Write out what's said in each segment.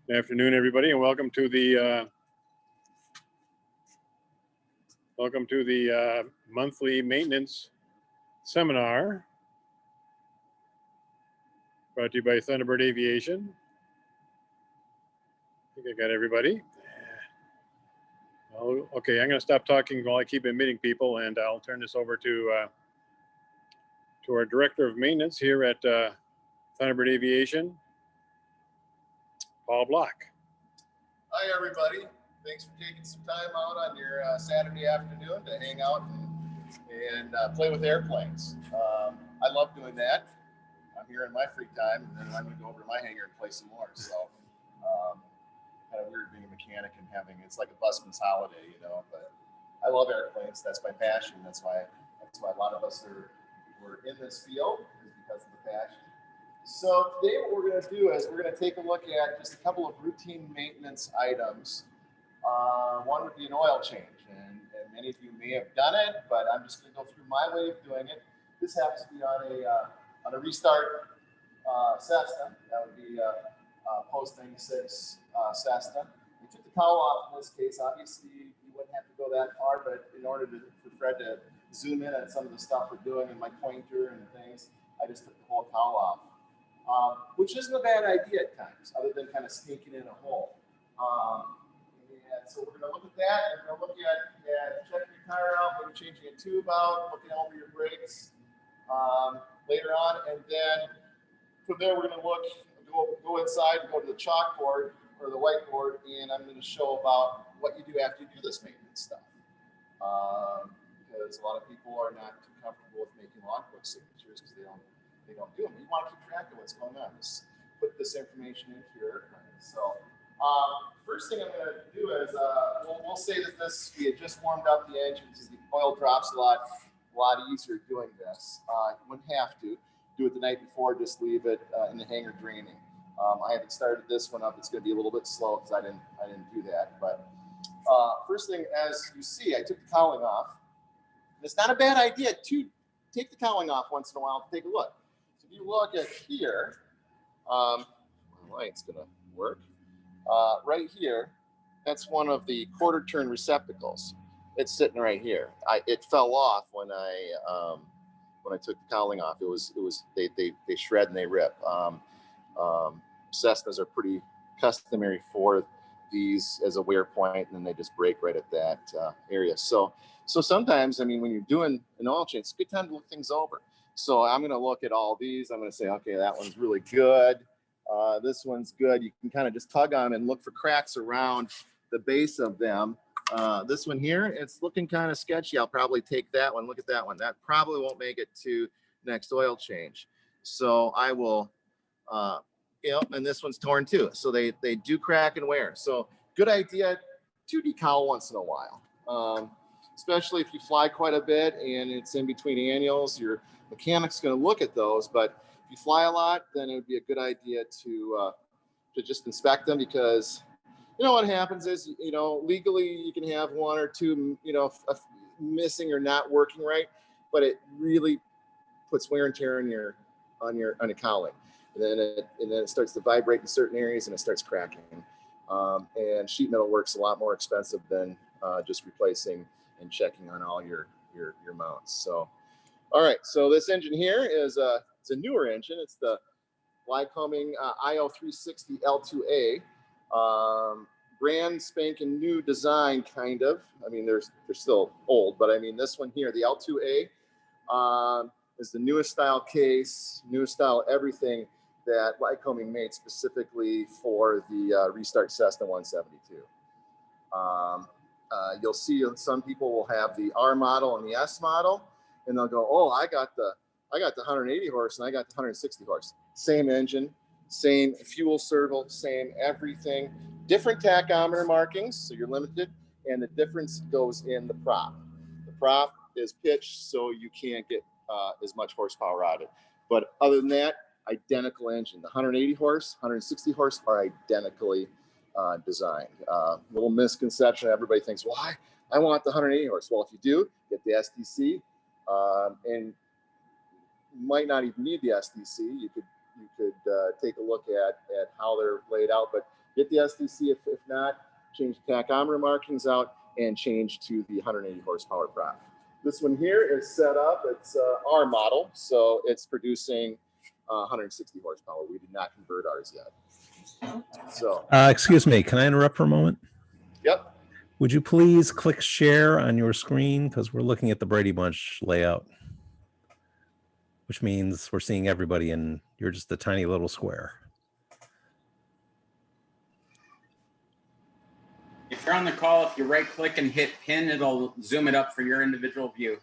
Good afternoon, everybody, and welcome to the monthly maintenance seminar brought to you by Thunderbird Aviation. I think I got everybody. Oh, okay, I'm going to stop talking while I keep admitting people, and I'll turn this over to our Director of Maintenance here at Thunderbird Aviation, Paul Bloch. Hi, everybody. Thanks for taking some time out on your Saturday afternoon to hang out and play with airplanes. I love doing that. I'm here in my free time, and then I'm going to go over to my hangar and play some more. So, kind of weird being a mechanic and it's like a busman's holiday, you know. But I love airplanes. That's my passion. That's why a lot of us we're in this field, is because of the passion. So today what we're going to do is we're going to take a look at just a couple of routine maintenance items. One would be an oil change, and many of you may have done it, but I'm just going to go through my way of doing it. This happens to be on a restart Cessna. That would be a post-96 Cessna. We took the cowl off in this case. Obviously, you wouldn't have to go that far, but in order for Fred to zoom in on some of the stuff we're doing and my pointer and things, I just took the whole cowl off. Which isn't a bad idea at times, other than kind of sneaking in a hole. And so we're going to look at that. We're going to look at checking your tire out, maybe changing a tube out, looking over your brakes later on. And then from there, we're going to go inside and go to the chalkboard or the whiteboard, and I'm going to show about what you do after you do this maintenance stuff. Because a lot of people are not too comfortable with making logbook signatures because they don't do them. You want to keep track of what's going on. Just put this information into your airplane. So first thing I'm going to do is we'll say that we had just warmed up the engine because the oil drops a lot easier doing this. You wouldn't have to do it the night before. Just leave it in the hangar draining. I haven't started this one up. It's going to be a little bit slow because I didn't do that. But first thing, as you see, I took the cowling off. And it's not a bad idea to take the cowling off once in a while to take a look. So if you look at here, my light's going to work. Right here, that's one of the quarter turn receptacles. It's sitting right here. It fell off when I took the cowling off. They shred and they rip. Cessnas are pretty customary for these as a wear point, and then they just break right at that area. So sometimes, I mean, when you're doing an oil change, it's a good time to look things over. So I'm going to look at all these. I'm going to say, okay, that one's really good. This one's good. You can kind of just tug on them and look for cracks around the base of them. This one here, it's looking kind of sketchy. I'll probably take that one. Look at that one. That probably won't make it to next oil change. So I will, and this one's torn too. So they do crack and wear. So good idea to decowl once in a while. Especially if you fly quite a bit and it's in between annuals, your mechanic's going to look at those. But if you fly a lot, then it would be a good idea to just inspect them, because you know what happens is, legally you can have one or two, missing or not working right, but it really puts wear and tear on your cowling, and then it starts to vibrate in certain areas and it starts cracking. And sheet metal work's a lot more expensive than just replacing and checking on all your mounts. So, all right. So this engine here it's a newer engine. It's the Lycoming IO360 L2A. Brand spanking new design, kind of. I mean, they're still old, but I mean, this one here, the L2A, is the newest style case, newest style everything that Lycoming made specifically for the restart Cessna 172. You'll see some people will have the R model and the S model, and they'll go, "Oh, I got the 180 horse and I got the 160 horse." Same engine, same fuel circle, same everything. Different tachometer markings, so you're limited, and the difference goes in the prop. The prop is pitched so you can't get as much horsepower out of it. But other than that, identical engine. The 180 horse, 160 horse are identically designed. Little misconception, everybody thinks, well, I want the 180 horse. Well, if you do, get the SDC, and you might not even need the SDC. You could take a look at how they're laid out, but Get the SDC. If not, change the tachometer markings out and change to the 180 horsepower prop. This one here is set up. It's our model, so it's producing 160 horsepower. We did not convert ours yet. So, excuse me, can I interrupt for a moment? yep. Would you please click share on your screen, because we're looking at the Brady Bunch layout, which means we're seeing everybody and you're just a tiny little square. If you're on the call, if you right click and hit pin, it'll zoom it up for your individual view.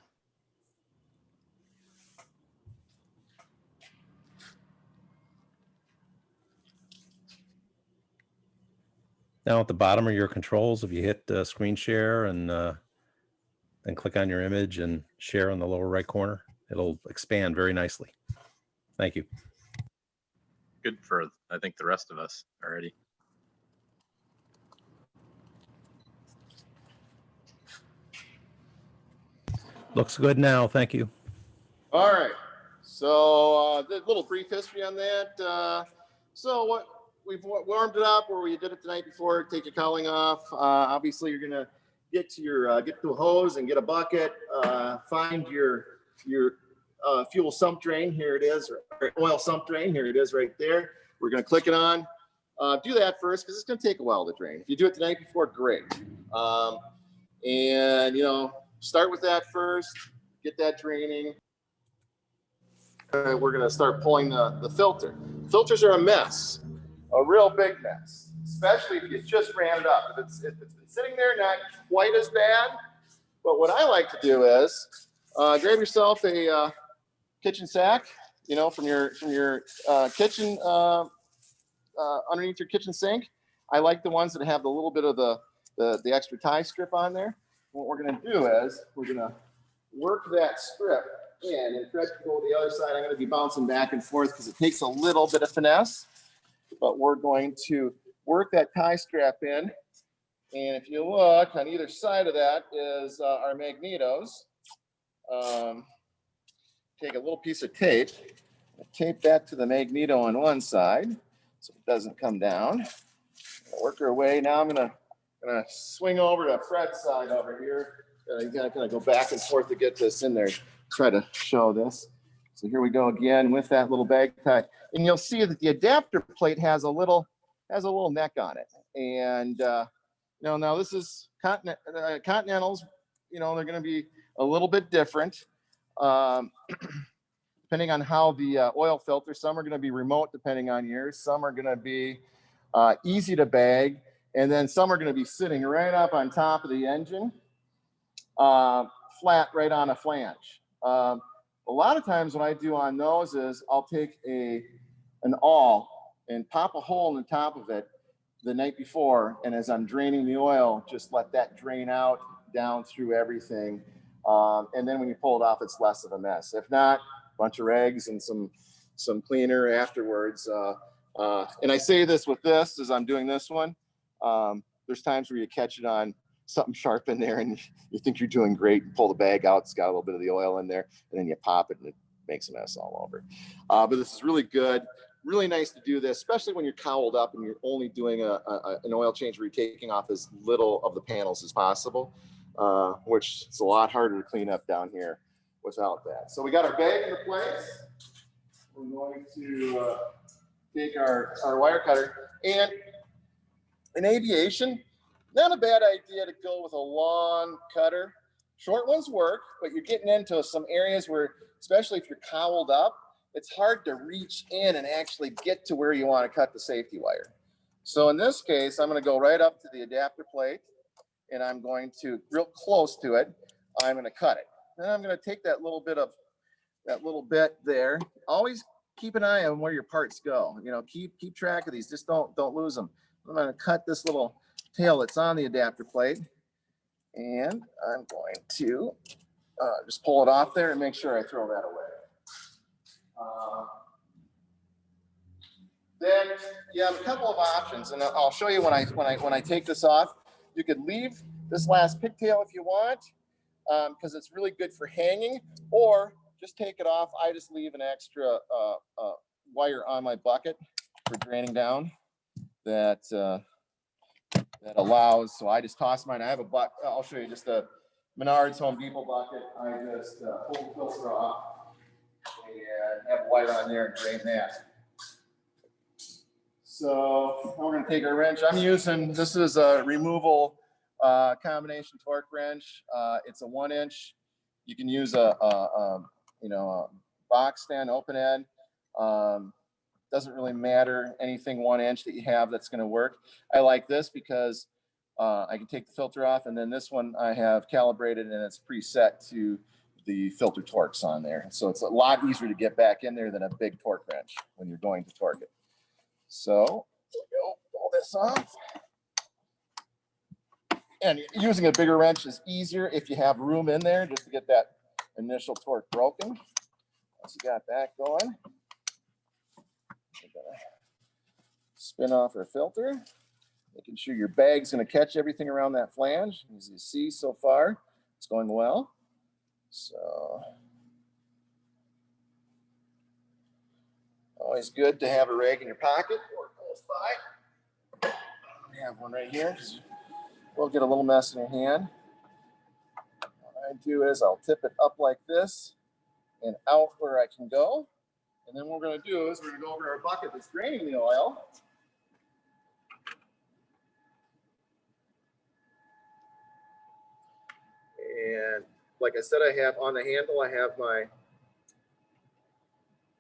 Now at the bottom are your controls. If you hit screen share and then click on your image and share on the lower right corner, it'll expand very nicely. Thank you. Good for, I think, the rest of us already. Looks good now. Thank you. All right. So the little brief history on that. So what we've warmed it up, or we did it the night before. Take your cowling off. Obviously, you're gonna get to your get to a hose and get a bucket. Find your fuel sump drain. Here it is, or oil sump drain. Here it is, right there. We're gonna click it on. Do that first because it's gonna take a while to drain. If you do it the night before, great. And you know, start with that first. Get that draining. We're gonna start pulling the filter. Filters are a mess, a real big mess, especially if you just ran it up. If it's been sitting there, not quite as bad. But what I like to do is grab yourself a kitchen sack, you know, from your kitchen underneath your kitchen sink. I like the ones that have the little bit of the extra tie strip on there. What we're gonna do is we're gonna work that strip in, and Fred can go to the other side. I'm going to be bouncing back and forth because it takes a little bit of finesse, but we're going to work that tie strap in. And if you look on either side of that is our magnetos. Take a little piece of tape, tape that to the magneto on one side so it doesn't come down. Work our way. Now I'm gonna swing over to Fred's side over here. You gotta kind of go back and forth to get this in there. Try to show this. So here we go again with that little bag tie, and you'll see that the adapter plate has a little neck on it. And you know, now this is Continentals. You know, they're going to be a little bit different depending on how the oil filter. Some are going to be remote depending on yours. Some are going to be easy to bag, and then some are going to be sitting right up on top of the engine. Flat right on a flange. A lot of times what I do on those is I'll take an awl and pop a hole in the top of it the night before, and as I'm draining the oil, just let that drain out down through everything. And then when you pull it off, it's less of a mess. If not, a bunch of rags and some cleaner afterwards. And I say this with this as I'm doing this one. There's times where you catch it on something sharp in there and you think you're doing great. You pull the bag out, it's got a little bit of the oil in there, and then you pop it and it makes a mess all over. But this is really good. Really nice to do this, especially when you're cowled up and you're only doing an oil change where you're taking off as little of the panels as possible, which is a lot harder to clean up down here without that. So we got our bag into place. We're going to take our wire cutter, and in aviation, not a bad idea to go with a long cutter. Short ones work, but you're getting into some areas where, especially if you're cowled up, it's hard to reach in and actually get to where you want to cut the safety wire. So in this case, I'm going to go right up to the adapter plate, and I'm going to, real close to it, I'm going to cut it. Then I'm going to take that little bit there. Always keep an eye on where your parts go. You know, keep track of these. Just don't lose them. I'm going to cut this little tail that's on the adapter plate, and I'm going to just pull it off there and make sure I throw that away. Then you have a couple of options, and I'll show you when I take this off. You could leave this last pigtail if you want, because it's really good for hanging, or just take it off. I just leave an extra wire on my bucket for draining down. that that allows. So I just toss mine. I have a bucket. I'll show you just a Menards Home Depot bucket. I just pull the filter off and have wire on there and drain that. So we're going to take our wrench. I'm using, this is a removal combination torque wrench. It's a 1-inch. You can use a box stand, open end. Doesn't really matter, anything 1-inch that you have that's going to work. I like this because I can take the filter off, and then this one I have calibrated and it's preset to the filter torques on there. So it's a lot easier to get back in there than a big torque wrench when you're going to torque it. So we'll pull this off. And using a bigger wrench is easier if you have room in there just to get that initial torque broken. Once you got that going, we're gonna spin off our filter, making sure your bag's gonna catch everything around that flange. As you see so far, it's going well. So always good to have a rag in your pocket or close by. We have one right here. We'll get a little mess in your hand. What I do is I'll tip it up like this and out where I can go. And then what we're going to do is we're going to go over to our bucket that's draining the oil. And like I said, I have on the handle, I have my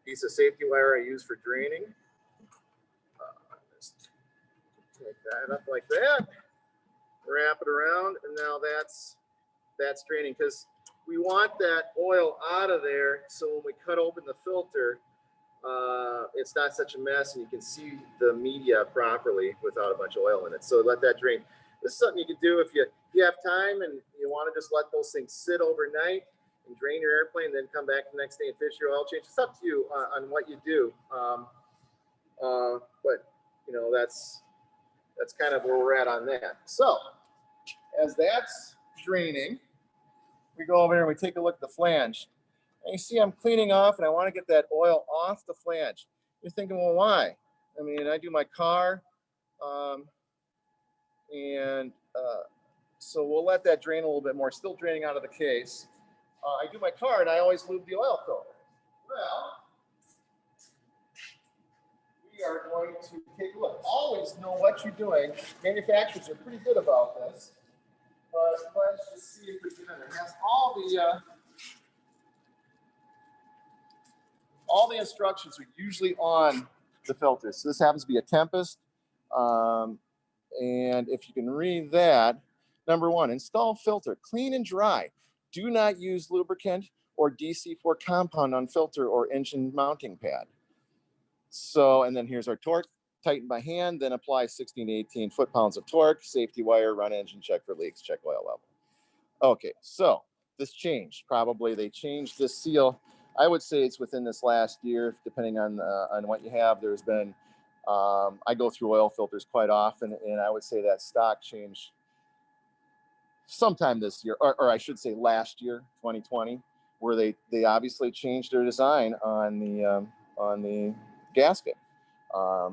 piece of safety wire I use for draining. Just take that up like that, wrap it around, and now that's draining, because we want that oil out of there so when we cut open the filter, it's not such a mess and you can see the media properly without a bunch of oil in it. So let that drain. This is something you can do if you have time and you want to just let those things sit overnight and drain your airplane, then come back the next day and fish your oil change. It's up to you on what you do. But you know, that's kind of where we're at on that. So as that's draining, we go over here and we take a look at the flange. And you see I'm cleaning off and I want to get that oil off the flange. You're thinking, well, why? I mean, I do my car, so we'll let that drain a little bit more, still draining out of the case. I do my car and I always lube the oil filter. Well, we are going to take a look. Always know what you're doing. Manufacturers are pretty good about this. But let's just see if we can. It has all the instructions are usually on the filter. So this happens to be a Tempest. And if you can read that, number 1, install filter, clean and dry. Do not use lubricant or DC4 compound on filter or engine mounting pad. So, and then here's our torque. Tighten by hand, then apply 16 to 18 foot-pounds of torque, safety wire, run engine, check for leaks, check oil level. Okay, so this changed. Probably they changed this seal. I would say it's within this last year, depending on what you have. There's been, I go through oil filters quite often, and I would say that stock changed sometime this year, or I should say last year, 2020, where they obviously changed their design on the gasket.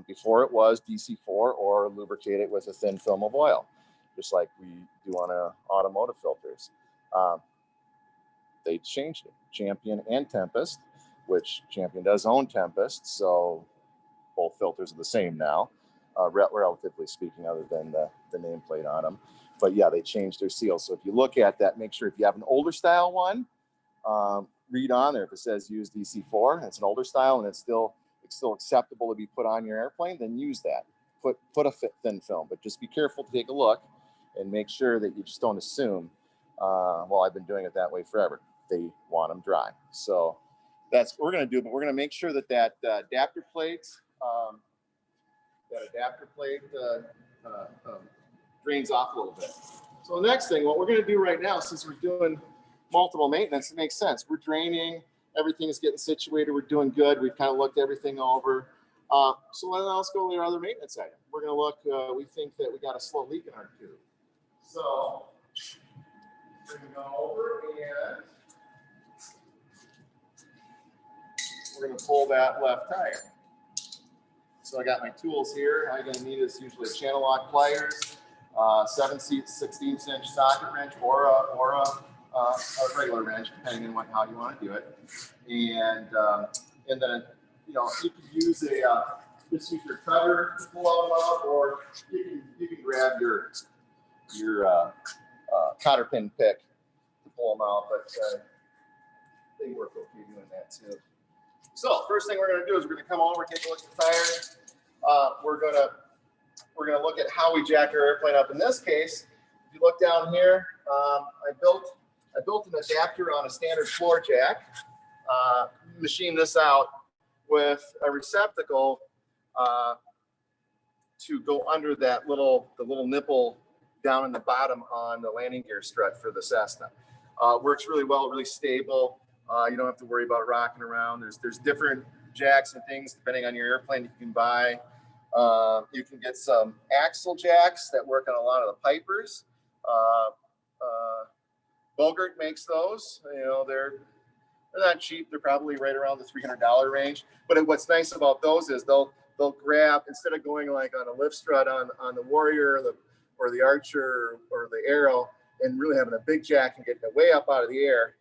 Before it was DC4 or lubricate it with a thin film of oil, just like we do on our automotive filters. They changed it, Champion and Tempest, which Champion does own Tempest, so both filters are the same now, relatively speaking, other than the nameplate on them. But yeah, they changed their seal. So if you look at that, make sure if you have an older style one, read on there if it says use DC4 and it's an older style and it's still acceptable to be put on your airplane, then use that. Put a thin film, but just be careful to take a look and make sure that you just don't assume, well, I've been doing it that way forever. They want them dry. So that's what we're going to do, but we're going to make sure that adapter plate drains off a little bit. So the next thing, what we're going to do right now, since we're doing multiple maintenance, it makes sense. We're draining, everything is getting situated, we're doing good, we've kind of looked everything over. So let's go to our other maintenance item. We're going to look, we think that we got a slow leak in our tube. So we're going to go over and we're going to pull that left tire. So I got my tools here. All you're gonna need is usually channel lock pliers, 7/16" socket wrench, or a regular wrench, depending on how you want to do it. And then, you know, you can use just use your cutter to pull them out, or you can grab your cotter pin pick to pull them out. But they work okay doing that too. So first thing we're going to do is we're going to come over, take a look at the tire. We're going to look at how we jack our airplane up. In this case, if you look down here, I built an adapter on a standard floor jack. Machined this out with a receptacle to go under that the little nipple down in the bottom on the landing gear strut for the Cessna. Works really well, really stable. You don't have to worry about rocking around. There's different jacks and things depending on your airplane you can buy. You can get some axle jacks that work on a lot of the Pipers. Bogart makes those. You know, they're not cheap. They're probably right around the $300 range. But what's nice about those is they'll grab, instead of going like on a lift strut on the Warrior or the Archer or the Arrow and really having a big jack and getting it way up out of the air,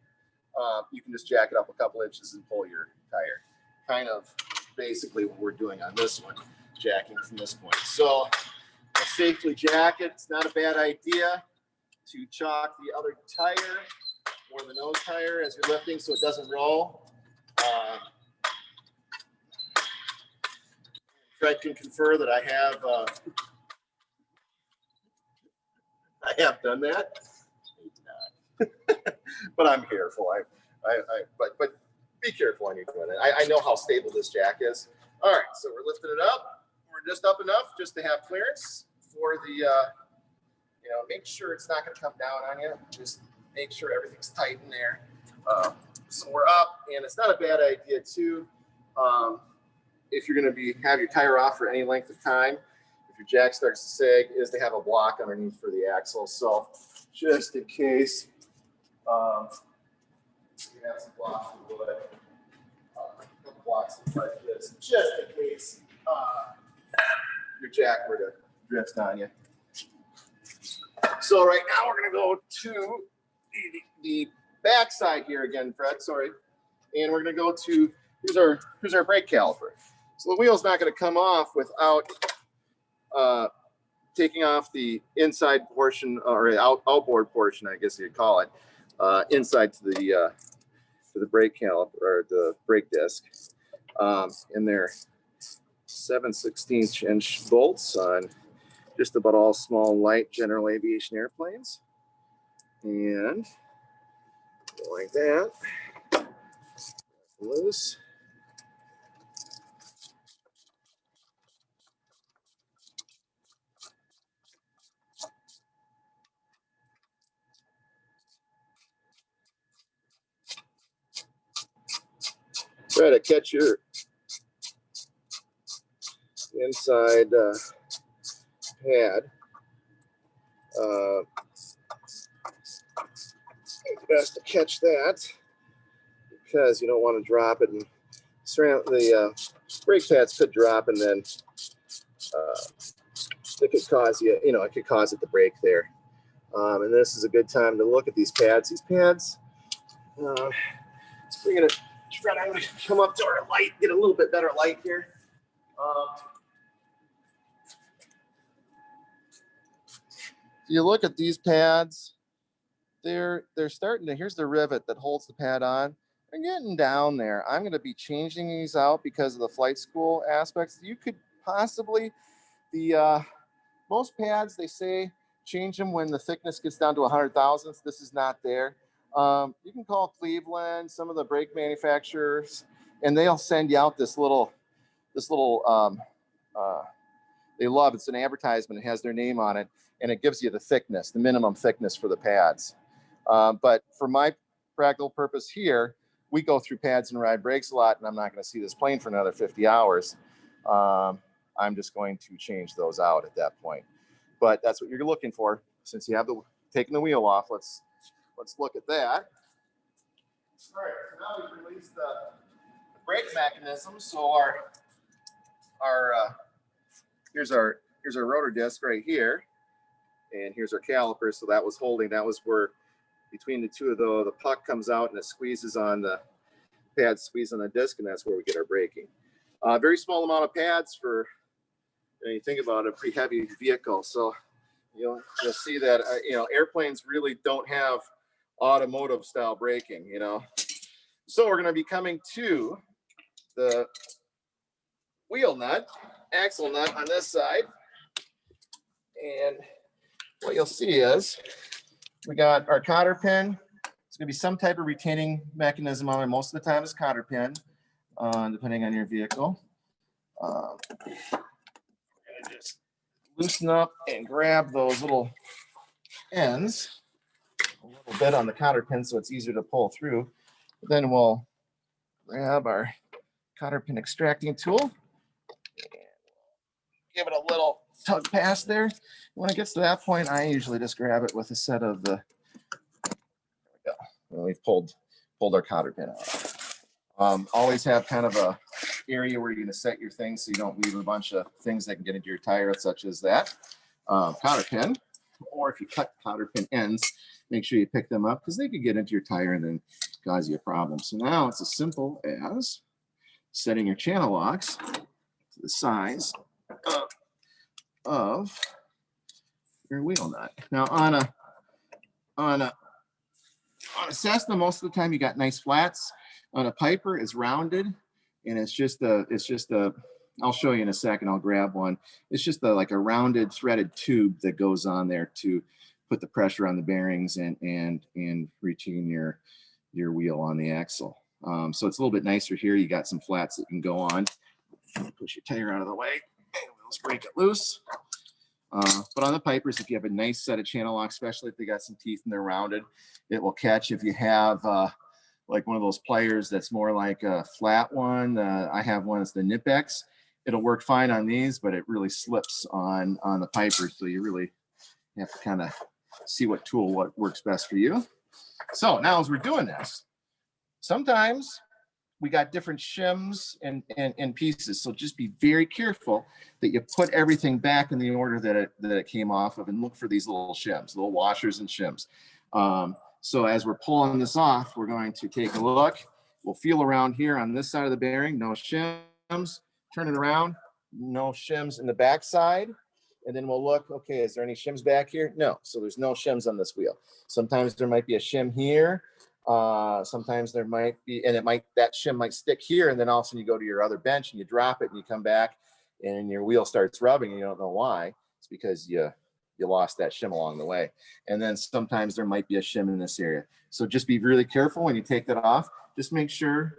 you can just jack it up a couple inches and pull your tire. Kind of basically what we're doing on this one, jacking from this point. So to safely jack it, it's not a bad idea to chalk the other tire or the nose tire as you're lifting so it doesn't roll. Fred can confer that I have done that. But I'm careful. But be careful when you're doing it. I know how stable this jack is. All right, so we're lifting it up. We're just up enough just to have clearance for the, you know, make sure it's not going to come down on you. Just make sure everything's tight in there. So we're up, and it's not a bad idea too. If you're going to have your tire off for any length of time, if your jack starts to sag, is to have a block underneath for the axle. So just in case, you have some blocks of wood, a couple blocks like this, just in case your jack were to drift on you. So right now we're going to go to the back side here again, Fred. Sorry, and we're going to go to here's our brake caliper. So the wheel's not going to come off without taking off the inside portion or outboard portion, I guess you'd call it, inside to the brake caliper or the brake disc. And they're 7/16" bolts on just about all small light general aviation airplanes. And like that, loose. Try to catch your inside pad. It's best to catch that because you don't want to drop it and surround the brake pads could drop and then it could cause it could cause it to break there. And this is a good time to look at these pads. These pads, let's bring it. I'm going to come up to our light, get a little bit better light here. If you look at these pads, they're starting to, here's the rivet that holds the pad on. They're getting down there. I'm going to be changing these out because of the flight school aspects. You could possibly, most pads, they say change them when the thickness gets down to 100 thousandths. This is not there. You can call Cleveland, some of the brake manufacturers, and they'll send you out this little they love, it's an advertisement, it has their name on it, and it gives you the thickness, the minimum thickness for the pads. But for my practical purpose here, we go through pads and ride brakes a lot, and I'm not going to see this plane for another 50 hours. I'm just going to change those out at that point. But that's what you're looking for. Since you have taken the wheel off, let's look at that. All right, so now we've released the brake mechanism, so here's our rotor disc right here, and here's our caliper. So that was where between the two of those, the puck comes out and it squeezes on the pads, squeeze on the disc, and that's where we get our braking. Very small amount of pads for, you think about a pretty heavy vehicle. So you'll see that airplanes really don't have automotive style braking. So we're going to be coming to the wheel nut, axle nut on this side, and what you'll see is we got our cotter pin. It's going to be some type of retaining mechanism on it. Most of the time it's cotter pin, depending on your vehicle. Just loosen up and grab those little ends a little bit on the cotter pin so it's easier to pull through. Then we'll grab our cotter pin extracting tool and give it a little tug pass there. When it gets to that point, I usually just grab it with a set of the, there we go. Well, we've pulled our cotter pin out. Always have kind of a area where you're going to set your things so you don't leave a bunch of things that can get into your tire, such as that cotter pin. Or if you cut cotter pin ends, make sure you pick them up because they could get into your tire and then cause you a problem. So now it's as simple as setting your channel locks to the size of your wheel nut. Now on a Cessna, most of the time you got nice flats. On a Piper, it's rounded, and it's just a. I'll show you in a second. I'll grab one. It's just like a rounded threaded tube that goes on there to put the pressure on the bearings and retain your wheel on the axle. So it's a little bit nicer here. You got some flats that you can go on. Push your tire out of the way, and let's break it loose. But on the Pipers, if you have a nice set of channel locks, especially if they got some teeth and they're rounded, it will catch. If you have like one of those pliers that's more like a flat one, I have one that's the Nipex. It'll work fine on these, but it really slips on the Pipers. So you really have to kind of see what works best for you. So now as we're doing this, sometimes we got different shims and pieces. So just be very careful that you put everything back in the order that it came off of, and look for these little shims, little washers and shims. So as we're pulling this off, we're going to take a look. We'll feel around here on this side of the bearing, no shims. Turn it around, no shims in the back side. And then we'll look, okay, is there any shims back here? No, so there's no shims on this wheel. Sometimes there might be a shim here. Sometimes there might be, and that shim might stick here, and then all of a sudden you go to your other bench and you drop it and you come back and your wheel starts rubbing and you don't know why. It's because you lost that shim along the way. And then sometimes there might be a shim in this area. So just be really careful when you take that off. Just make sure,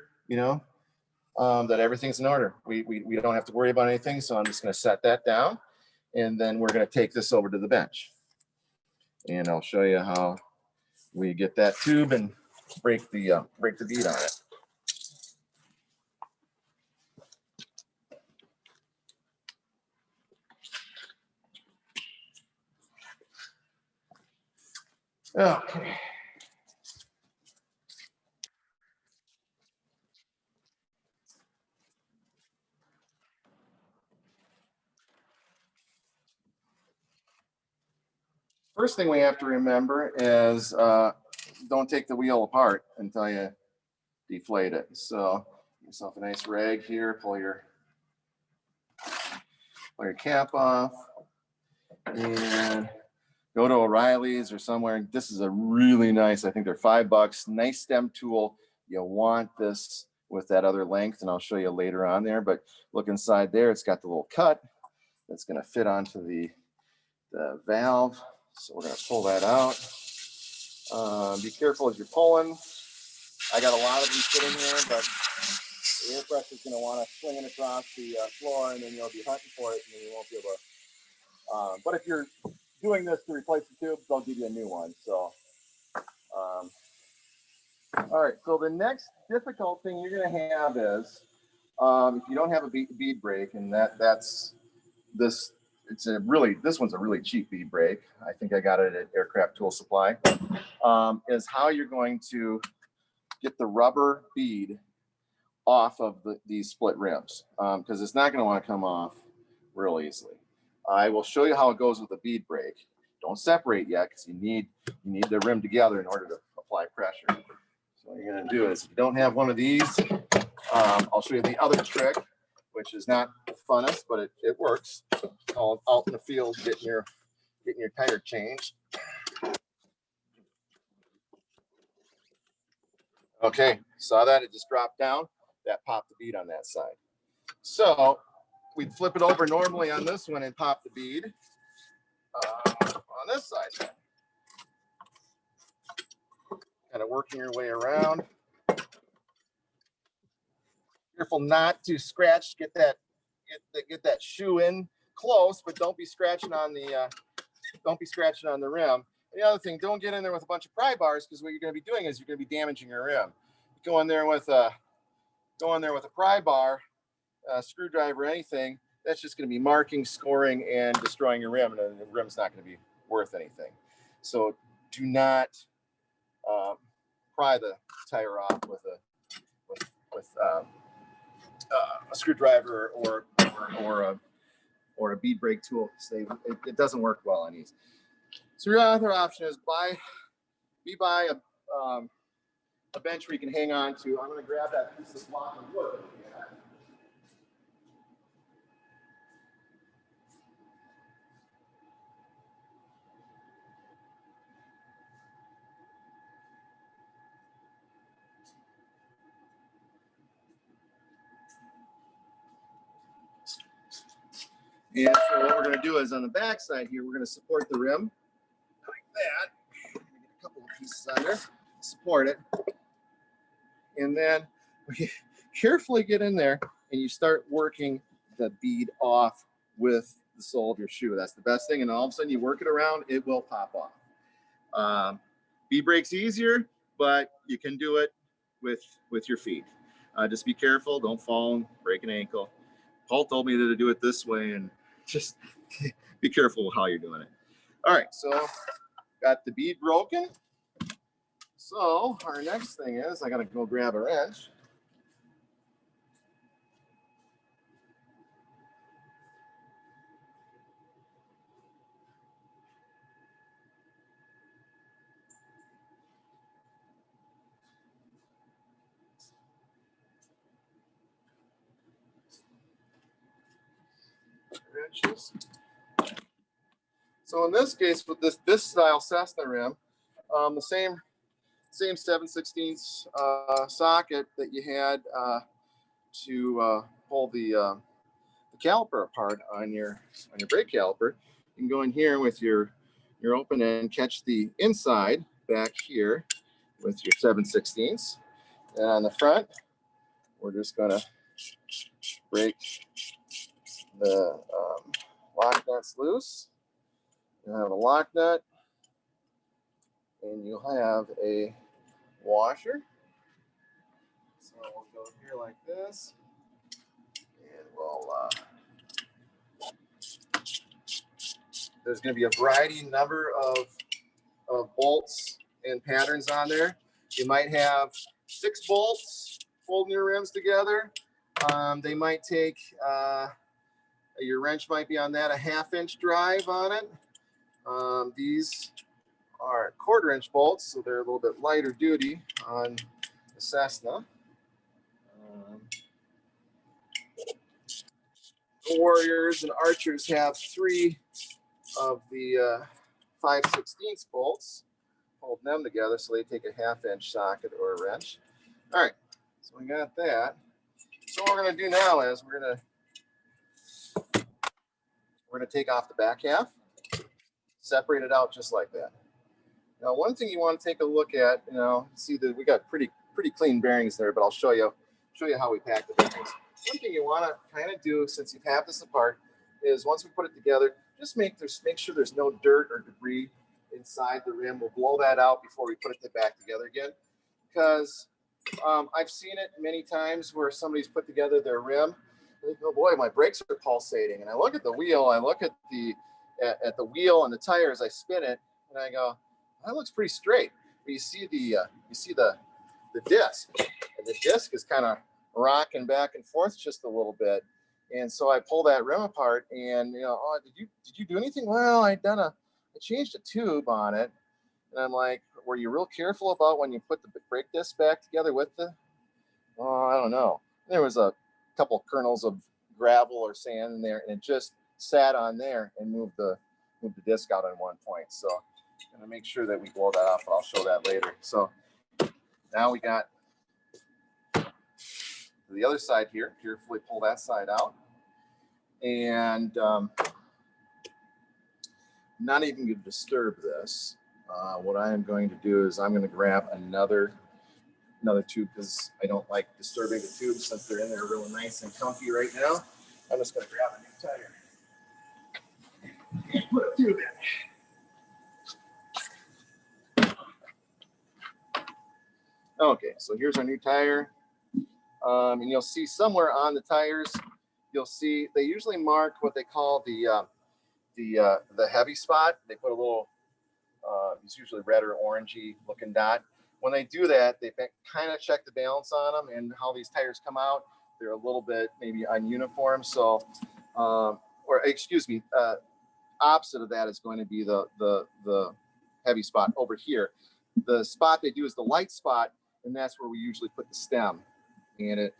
that everything's in order. We don't have to worry about anything. So I'm just going to set that down, and then we're going to take this over to the bench. And I'll show you how we get that tube and break the bead on it. Okay. First thing we have to remember is don't take the wheel apart until you deflate it. So give yourself a nice rag here, pull your cap off, and go to O'Reilly's or somewhere. This is a really nice, I think they're $5, nice stem tool. You want this with that other length, and I'll show you later on there, but look inside there, it's got the little cut that's gonna fit onto the valve. So we're gonna pull that out. Be careful as you're pulling. I got a lot of them sitting here, but the air pressure is gonna wanna swing it across the floor, and then you'll be hunting for it, and then you won't be able to. But if you're doing this to replace the tube, they'll give you a new one. So, all right. So the next difficult thing you're going to have is if you don't have a bead brake, and that's this. This one's a really cheap bead brake. I think I got it at Aircraft Tool Supply. Is how you're going to get the rubber bead off of these split rims because it's not going to want to come off real easily. I will show you how it goes with a bead brake. Don't separate yet because you need the rim together in order to apply pressure. So what you're going to do is, if you don't have one of these, I'll show you the other trick, which is not the funnest, but it works. Out in the field getting your tire changed. Okay, saw that? It just dropped down. That popped the bead on that side. So we'd flip it over normally on this one and pop the bead on this side. Kind of working your way around. Careful not to scratch. Get that shoe in close, but don't be scratching on the rim. The other thing, don't get in there with a bunch of pry bars because what you're going to be doing is you're going to be damaging your rim. Go in there with a pry bar, screwdriver, anything. That's just going to be marking, scoring, and destroying your rim, and the rim's not going to be worth anything. So do not pry the tire off with a screwdriver or a bead brake tool. It doesn't work well on these. So your other option is buy a bench where you can hang on to. I'm going to grab that piece of block of wood. And so what we're going to do is on the back side here, we're going to support the rim like that. Get a couple of pieces on there, support it. And then we carefully get in there and you start working the bead off with the sole of your shoe. That's the best thing. And all of a sudden you work it around, it will pop off. Bead brake's easier, but you can do it with your feet. Just be careful, don't fall and break an ankle. Paul told me to do it this way, and just be careful how you're doing it. All right, so got the bead broken. So our next thing is I got to go grab a wrench. Wrenches. So in this case, with this style Cessna rim, the same 7/16 socket that you had to pull the caliper apart on your brake caliper, you can go in here with your open end, catch the inside back here with your 7/16. And on the front, we're just gonna break the lock nuts loose. You'll have a lock nut, and you'll have a washer. So we'll go here like this, and we'll there's going to be a variety number of bolts and patterns on there. You might have 6 bolts holding your rims together. They might take your wrench might be on that a 1/2-inch drive on it. These are 1/4-inch bolts, so they're a little bit lighter duty on the Cessna. The Warriors and Archers have 3 of the 5/16 bolts, holding them together, so they take a 1/2-inch socket or a wrench. All right, so we got that. So what we're going to do now is we're going to take off the back half, separate it out just like that. Now, one thing you want to take a look at, see that we got pretty clean bearings there, but I'll show you how we pack the bearings. One thing you want to kind of do, since you have this apart, is once we put it together, just make sure there's no dirt or debris inside the rim. We'll blow that out before we put it back together again, because I've seen it many times where somebody's put together their rim. And they go, boy, my brakes are pulsating. And I look at the wheel, I look at the wheel and the tire as I spin it, and I go, that looks pretty straight. But you see the disc, and the disc is kind of rocking back and forth just a little bit. And so I pull that rim apart, and oh, did you do anything? Well, I changed a tube on it. And I'm like, were you real careful about when you put the brake disc back together with the? Oh, I don't know. There was a couple kernels of gravel or sand in there, and it just sat on there and moved the disc out on one point. So I'm gonna make sure that we blow that off. I'll show that later. So now we got the other side here. Carefully pull that side out, and not even going to disturb this. What I am going to do is I'm going to grab another tube, because I don't like disturbing the tubes since they're in there really nice and comfy right now. I'm just going to grab a new tire and put a tube in. Okay, so here's our new tire. And you'll see somewhere on the tires, you'll see they usually mark what they call the heavy spot. They put a little, it's usually red or orangey looking dot. When they do that, they kind of check the balance on them and how these tires come out. They're a little bit maybe ununiform. So, opposite of that is going to be the heavy spot over here. The spot they do is the light spot, and that's where we usually put the stem. And it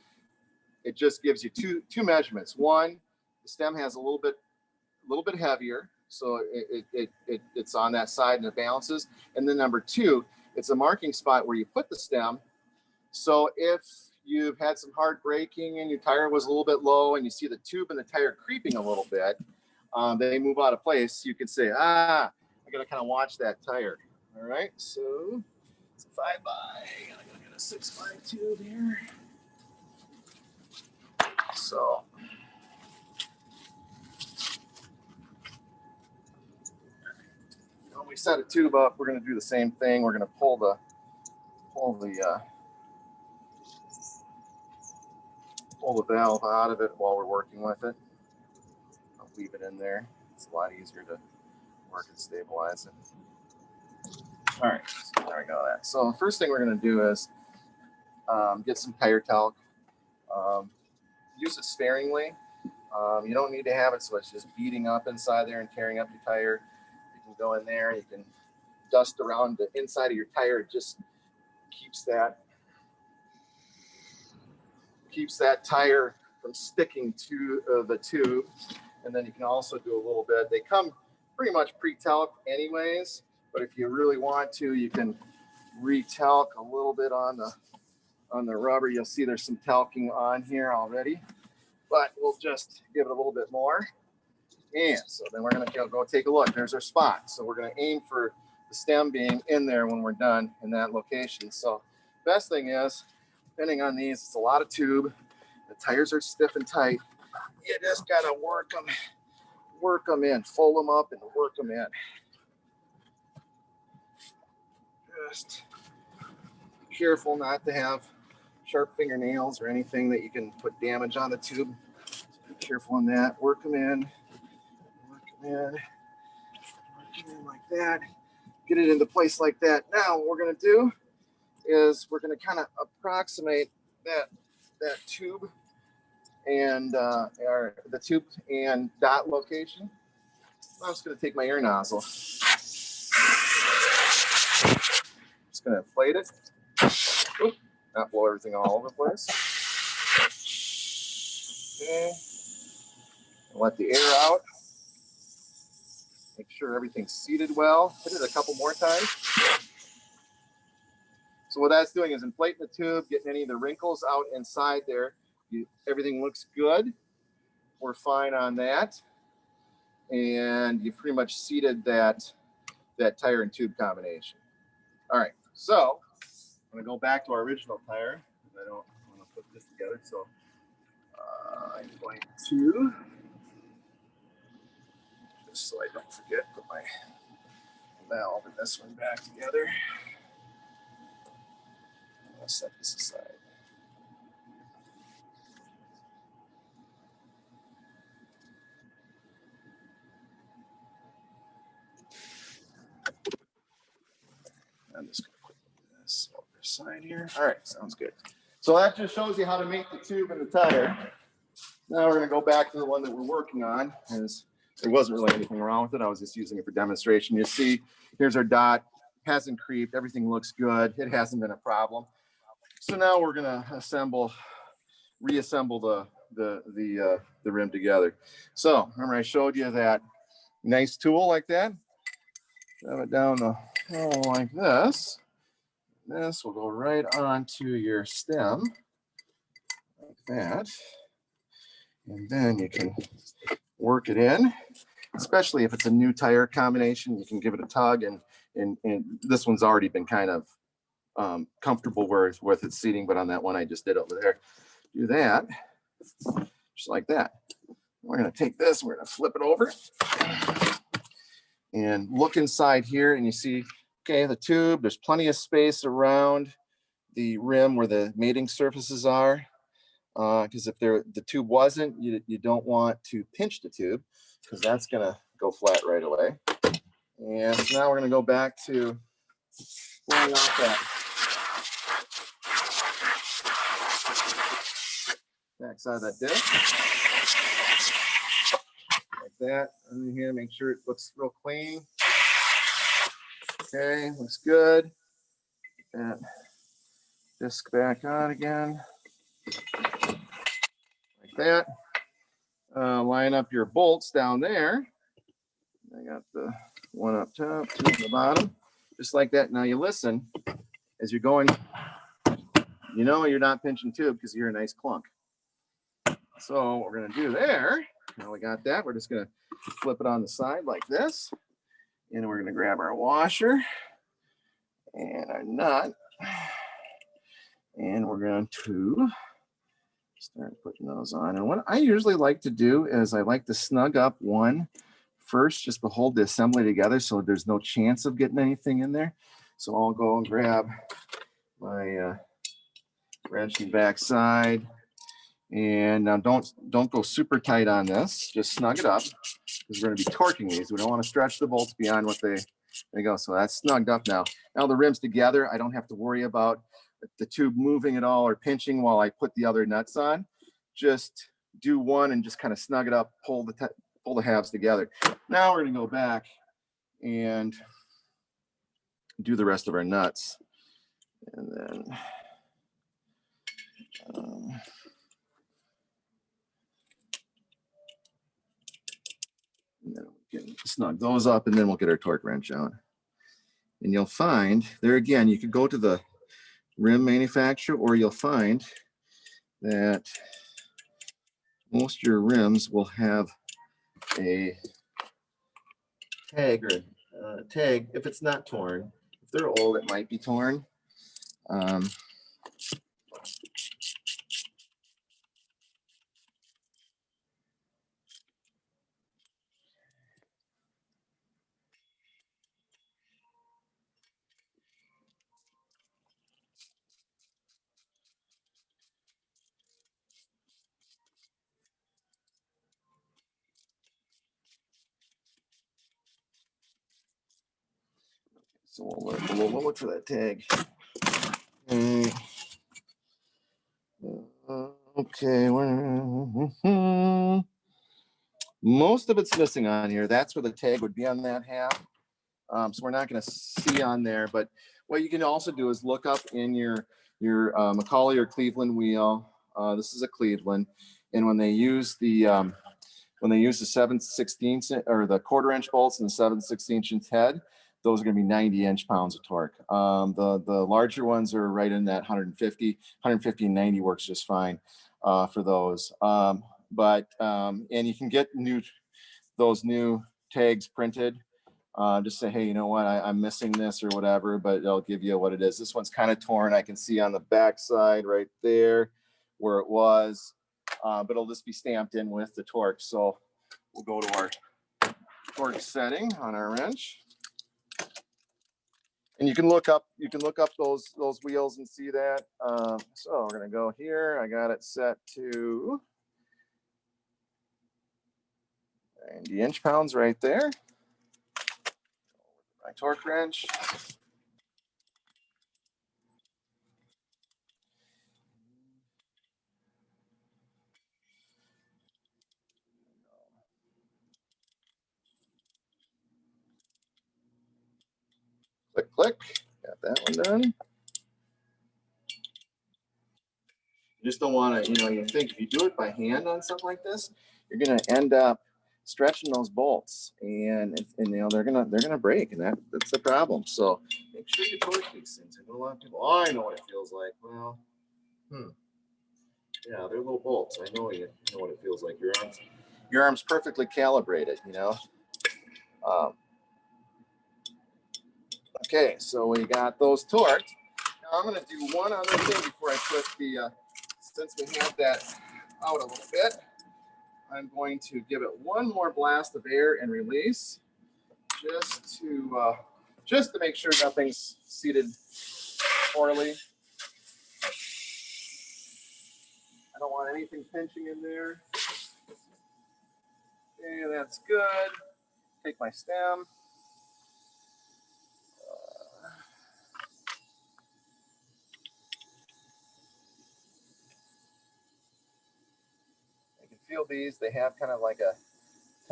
just gives you two measurements. One, the stem has a little bit heavier, so it's on that side and it balances. And then number two, it's a marking spot where you put the stem. So if you've had some hard braking and your tire was a little bit low and you see the tube and the tire creeping a little bit, they move out of place. You can say, I gotta kind of watch that tire. All right, so it's a 5x. I gotta get a 6x tube here. So when we set a tube up, we're going to do the same thing. We're going to pull the valve out of it while we're working with it. I'll leave it in there. It's a lot easier to work and stabilize it. All right, so there we go. So the first thing we're going to do is get some tire talc. Use it sparingly. You don't need to have it so it's just beating up inside there and tearing up your tire. You can go in there. You can dust around the inside of your tire. It just keeps that tire from sticking to the tube. And then you can also do a little bit. They come pretty much pre-talc anyways, but if you really want to, you can re-talc a little bit on the rubber. You'll see there's some talcing on here already, but we'll just give it a little bit more. And so then we're going to go take a look. There's our spot. So we're going to aim for the stem being in there when we're done in that location. So best thing is, depending on these, it's a lot of tube. The tires are stiff and tight. You just got to work them in, fold them up and work them in. Just be careful not to have sharp fingernails or anything that you can put damage on the tube. So be careful on that. Work them in like that. Get it into place like that. Now what we're going to do is we're going to kind of approximate that tube and the tube and dot location. I'm just going to take my air nozzle. Just going to inflate it. Oop, not blow everything all over the place. Okay. Let the air out. Make sure everything's seated well. Hit it a couple more times. So what that's doing is inflating the tube, getting any of the wrinkles out inside there. Everything looks good. We're fine on that. And you've pretty much seated that tire and tube combination. All right, so I'm gonna go back to our original tire. I don't want to put this together, so I'm going to, just so I don't forget, put my valve and this one back together. I'll set this aside. I'm just going to put this over the side here. All right, sounds good. So that just shows you how to make the tube and the tire. Now we're going to go back to the one that we're working on, as there wasn't really anything wrong with it. I was just using it for demonstration. You see, here's our dot, hasn't creeped, everything looks good. It hasn't been a problem. So now we're going to reassemble the rim together. So remember I showed you that nice tool like that? Shove it down the hole like this. This will go right onto your stem like that. And then you can work it in, especially if it's a new tire combination. You can give it a tug, and this one's already been kind of comfortable with its seating, but on that one I just did over there, do that just like that. We're going to take this, we're going to flip it over and look inside here, and you see, okay, the tube, there's plenty of space around the rim where the mating surfaces are. Because if the tube wasn't, you don't want to pinch the tube, because that's going to go flat right away. And so now we're going to go back to pulling off that back side of that disc. Like that. And here, make sure it looks real clean. Okay, looks good. That disc back on again. Like that. Line up your bolts down there. I got the one up top, two on the bottom, just like that. Now you listen as you're going, you know you're not pinching tube because you hear a nice clunk. So what we're going to do there, now we got that, we're just going to flip it on the side like this, and we're going to grab our washer and our nut, and we're going to start putting those on. And what I usually like to do is I like to snug up one first, just to hold the assembly together so there's no chance of getting anything in there. So I'll go and grab my wrench and back side. And now don't go super tight on this. Just snug it up, because we're going to be torquing these. We don't want to stretch the bolts beyond what they go. So that's snugged up now. Now the rim's together. I don't have to worry about the tube moving at all or pinching while I put the other nuts on. Just do one and just kind of snug it up, pull the halves together. Now we're going to go back and do the rest of our nuts. And then we can snug those up, and then we'll get our torque wrench out. And you'll find there again, you could go to the rim manufacturer, or you'll find that most of your rims will have a tag, or tag if it's not torn. If they're old, it might be torn. So we'll look for that tag. Okay, most of it's missing on here. That's where the tag would be on that half. So we're not going to see on there. But what you can also do is look up in your Macaulay or Cleveland wheel. This is a Cleveland, and when they use the 7/16 or the 1/4 inch bolts and the 7/16 inch head, those are going to be 90 inch-pounds of torque. The larger ones are right in that 150 and 90 works just fine for those. And you can get those new tags printed. Just say, hey, you know what, I'm missing this or whatever, but it'll give you what it is. This one's kind of torn. I can see on the back side right there where it was, but it'll just be stamped in with the torque. So we'll go to our torque setting on our wrench. And you can look up those wheels and see that. So we're gonna go here. I got it set to 90 inch-pounds right there. My torque wrench. Click, click. Got that one done. You just don't want to, you think if you do it by hand on something like this, you're going to end up stretching those bolts, and they're gonna break, and that's the problem. So make sure you torque these things. I know a lot of people, oh, I know what it feels like. Well, yeah, they're little bolts. I know you know what it feels like. Your arm's perfectly calibrated, Okay, so we got those torqued. Now I'm gonna do one other thing before I put since we have that out a little bit, I'm going to give it one more blast of air and release, just to make sure nothing's seated poorly. I don't want anything pinching in there. Okay, that's good. Take my stem. You can feel these. They have kind of like a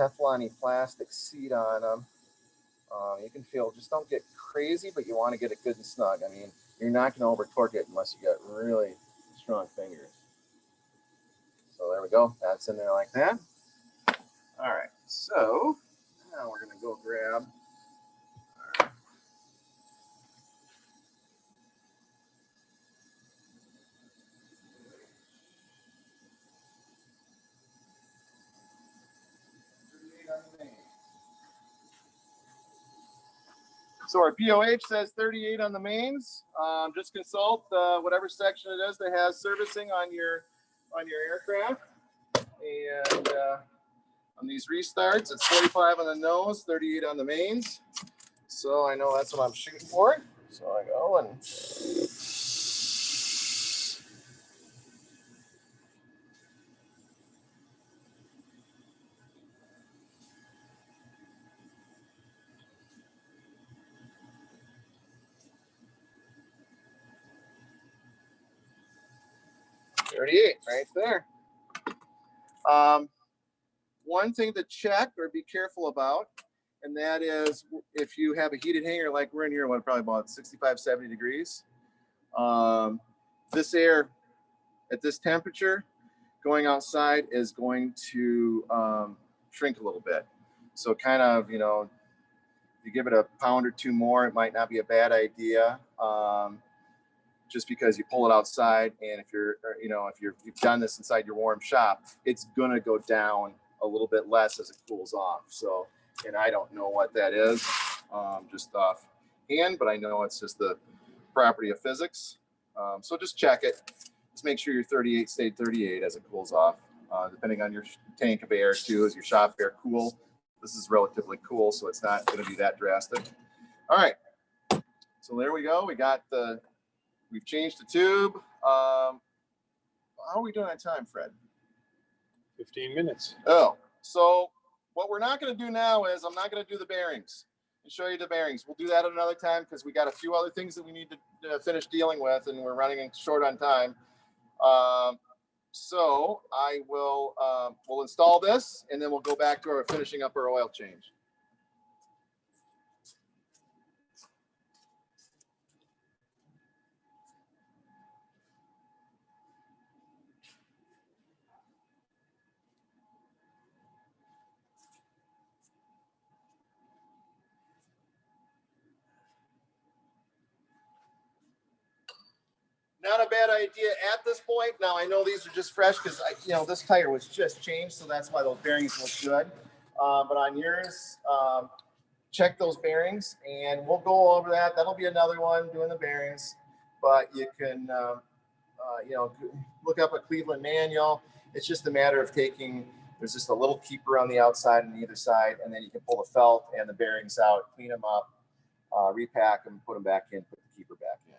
Teflon-y plastic seat on them. You can feel, just don't get crazy, but you want to get it good and snug. I mean, you're not going to over torque it unless you got really strong fingers. So there we go. That's in there like that. All right. So now we're going to go grab. So our POH says 38 on the mains. Just consult whatever section it is that has servicing on your aircraft. And on these restarts, it's 45 on the nose, 38 on the mains. So I know that's what I'm shooting for. So I go and. .38 right there. One thing to check or be careful about, and that is if you have a heated hangar like we're in here, probably about 65, 70 degrees. This air at this temperature going outside is going to shrink a little bit. So kind of, if you give it a pound or two more, it might not be a bad idea. Just because you pull it outside, and if you've done this inside your warm shop, it's gonna go down a little bit less as it cools off. So, and I don't know what that is, just off hand, but I know it's just the property of physics. So just check it. Just make sure your 38 stayed 38 as it cools off, depending on your tank of air too. Is your shop air cool? This is relatively cool, so it's not gonna be that drastic. All right, so there we go. We've changed the tube. How are we doing on time, Fred? 15 minutes. Oh, so what we're not going to do now is I'm not going to do the bearings and show you the bearings. We'll do that at another time because we got a few other things that we need to finish dealing with, and we're running short on time. So I will we'll install this, and then we'll go back to our finishing up our oil change. Not a bad idea at this point. Now I know these are just fresh because this tire was just changed, so that's why those bearings look good. But on yours, check those bearings, and we'll go over that. That'll be another one doing the bearings. But you can, look up a Cleveland manual. It's just a matter of there's just a little keeper on the outside and either side, and then you can pull the felt and the bearings out, clean them up, repack them, put them back in, put the keeper back in.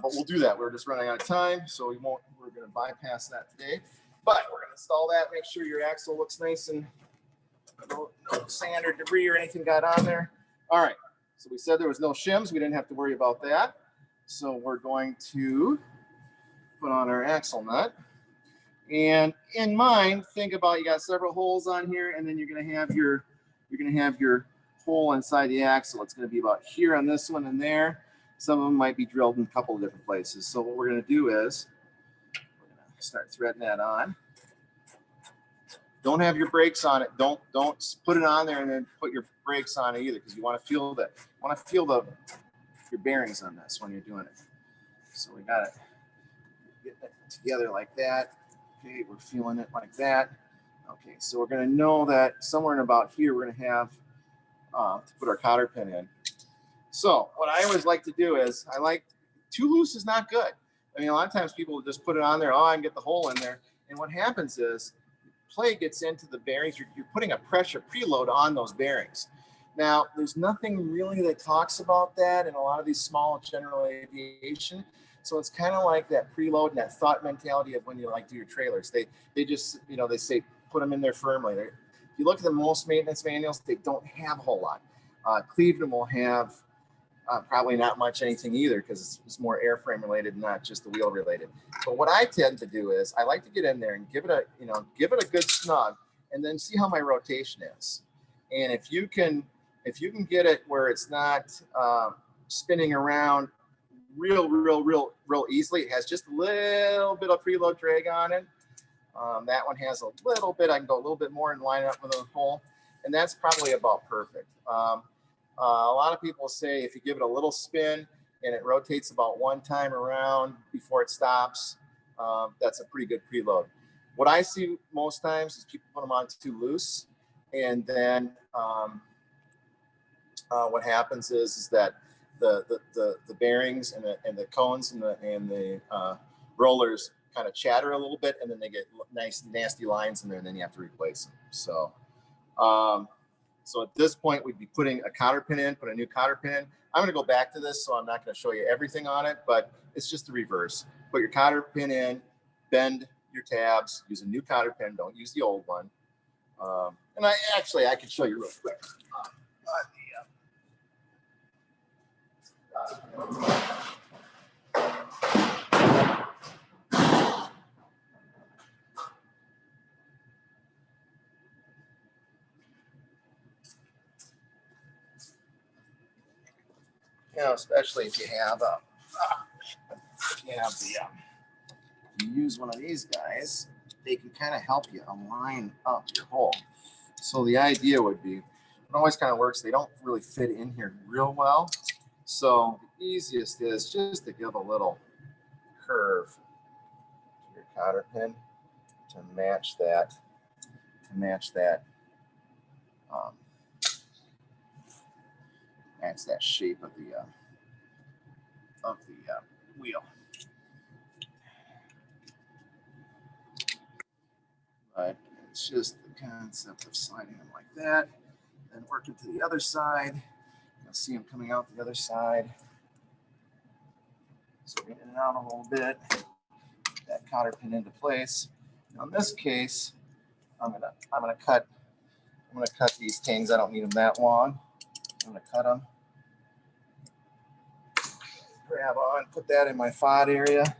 But we'll do that. We're just running out of time, so we're going to bypass that today. But we're going to install that, make sure your axle looks nice and no sand or debris or anything got on there. All right, so we said there was no shims. We didn't have to worry about that. So we're going to put on our axle nut. And in mind, think about, you got several holes on here, and then you're going to have your hole inside the axle. It's going to be about here on this one and there. Some of them might be drilled in a couple of different places. So what we're going to do is we're going to start threading that on. Don't have your brakes on it. Don't put it on there and then put your brakes on it either, because you want to feel that. Want to feel your bearings on this when you're doing it. So we got it. Get that together like that. Okay, we're feeling it like that. Okay, so we're going to know that somewhere in about here we're going to have to put our cotter pin in. So what I always like to do is too loose is not good. I mean, a lot of times people will just put it on there. Oh, I can get the hole in there. And what happens is play gets into the bearings. You're putting a pressure preload on those bearings. Now, there's nothing really that talks about that in a lot of these small general aviation. So it's kind of like that preload and that thought mentality of when you do your trailers. They just, they say put them in there firmly. If you look at the most maintenance manuals, they don't have a whole lot. Cleveland will have probably not much anything either, because it's more airframe related, not just the wheel related. But what I tend to do is I like to get in there and give it a good snug, and then see how my rotation is. And if you can get it where it's not spinning around real easily, it has just a little bit of preload drag on it. That one has a little bit. I can go a little bit more and line it up with a hole, and that's probably about perfect. A lot of people say if you give it a little spin and it rotates about one time around before it stops, that's a pretty good preload. What I see most times is people put them on too loose, and then what happens is that the bearings and the cones and the rollers kind of chatter a little bit, and then they get nice nasty lines in there, and then you have to replace them. So at this point, we'd be putting a cotter pin in, put a new cotter pin in. I'm going to go back to this, so I'm not going to show you everything on it, but it's just the reverse. Put your cotter pin in, bend your tabs, use a new cotter pin. Don't use the old one. And I could show you real quick. Especially if you have you use one of these guys, they can kind of help you align up your hole. So the idea would be, it always kind of works. They don't really fit in here real well. So the easiest is just to give a little curve to your cotter pin to match that. Match that shape of the wheel. But it's just the concept of sliding them like that, then working to the other side. You'll see them coming out the other side. So get in and out a little bit. Get that cotter pin into place. Now in this case, I'm gonna cut these tings. I don't need them that long. I'm gonna cut them. Grab on, put that in my FOD area.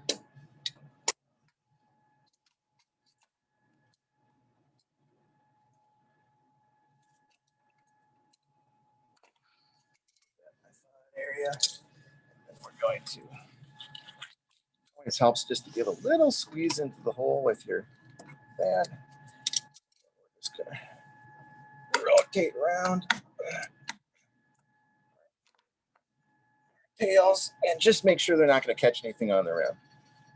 And we're going to. Always helps just to give a little squeeze into the hole with your that. We're just gonna rotate around tails and just make sure they're not going to catch anything on the rim.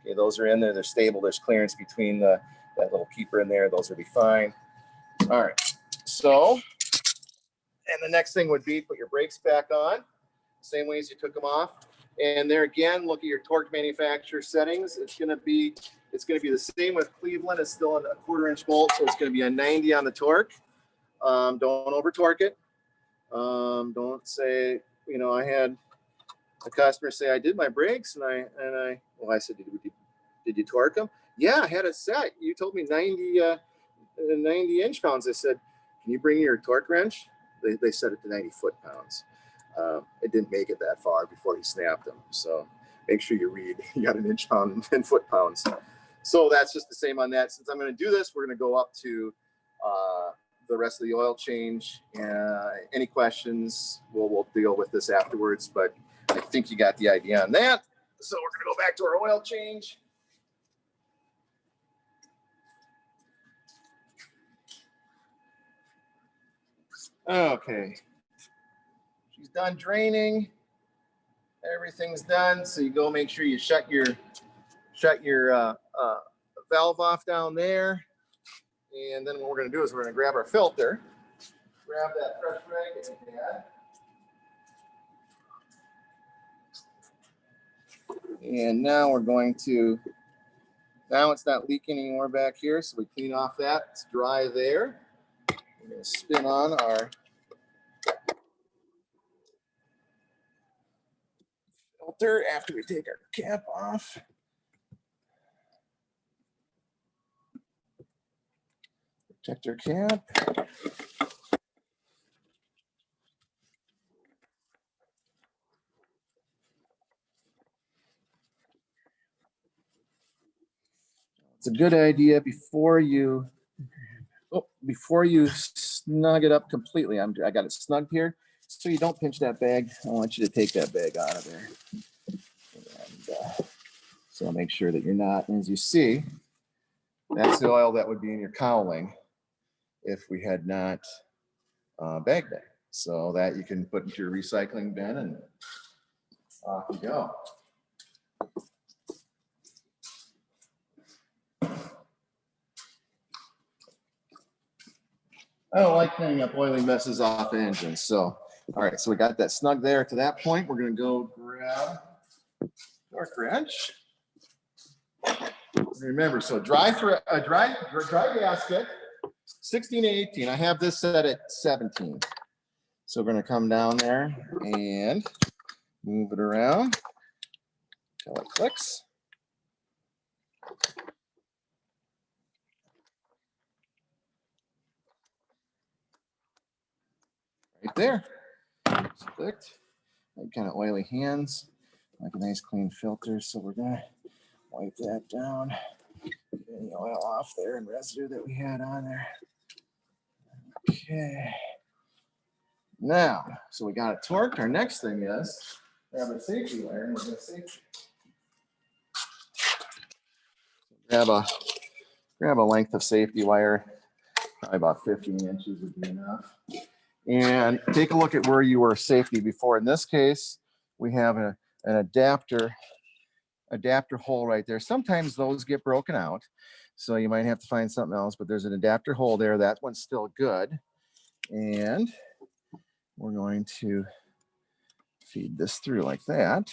Okay, those are in there. They're stable. There's clearance between that little keeper in there. Those will be fine. All right. So, and the next thing would be put your brakes back on, same way as you took them off. And there again, look at your torque manufacturer settings. It's going to be the same with Cleveland. It's still a 1/4 inch bolt, so it's going to be a 90 on the torque. Don't over torque it. Don't say, I had a customer say, I did my brakes and I said, did you torque them? Yeah, I had it set. You told me 90 inch-pounds. I said, can you bring your torque wrench? They set it to 90 foot-pounds. It didn't make it that far before he snapped them. So make sure you read. You got an inch-pound and foot-pounds. So that's just the same on that. Since I'm going to do this, we're going to go up to the rest of the oil change. Any questions, we'll deal with this afterwards, but I think you got the idea on that. So we're gonna go back to our oil change. Okay, she's done draining. Everything's done. So you go make sure you shut your valve off down there. And then what we're gonna do is we're gonna grab our filter, grab that fresh rag that we had. And now we're going to, now it's not leaking anymore back here. So we clean off that, it's dry there. We're gonna spin on our filter after we take our cap off. Protector cap. It's a good idea before you snug it up completely. I got it snugged here, so you don't pinch that bag. I want you to take that bag out of there. And, so make sure that you're not, as you see, that's the oil that would be in your cowling if we had not bagged it. So that you can put into your recycling bin and off you go. I don't like cleaning up oily messes off engines. So, all right, so we got that snug there. To that point, we're gonna go grab torque wrench. Remember, so dry gasket, 16 to 18. I have this set at 17. So we're gonna come down there and move it around until it clicks. Right there, it's clicked. Kind of oily hands, like a nice clean filter. So we're gonna wipe that down, get any oil off there and residue that we had on there. Okay. Now, so we got it torqued. Our next thing is grab a safety wire and we're gonna safety. Grab a length of safety wire, probably about 15 inches would be enough. And take a look at where you were safety before. In this case, we have an adapter hole right there. Sometimes those get broken out, so you might have to find something else, but there's an adapter hole there. That one's still good. And we're going to feed this through like that.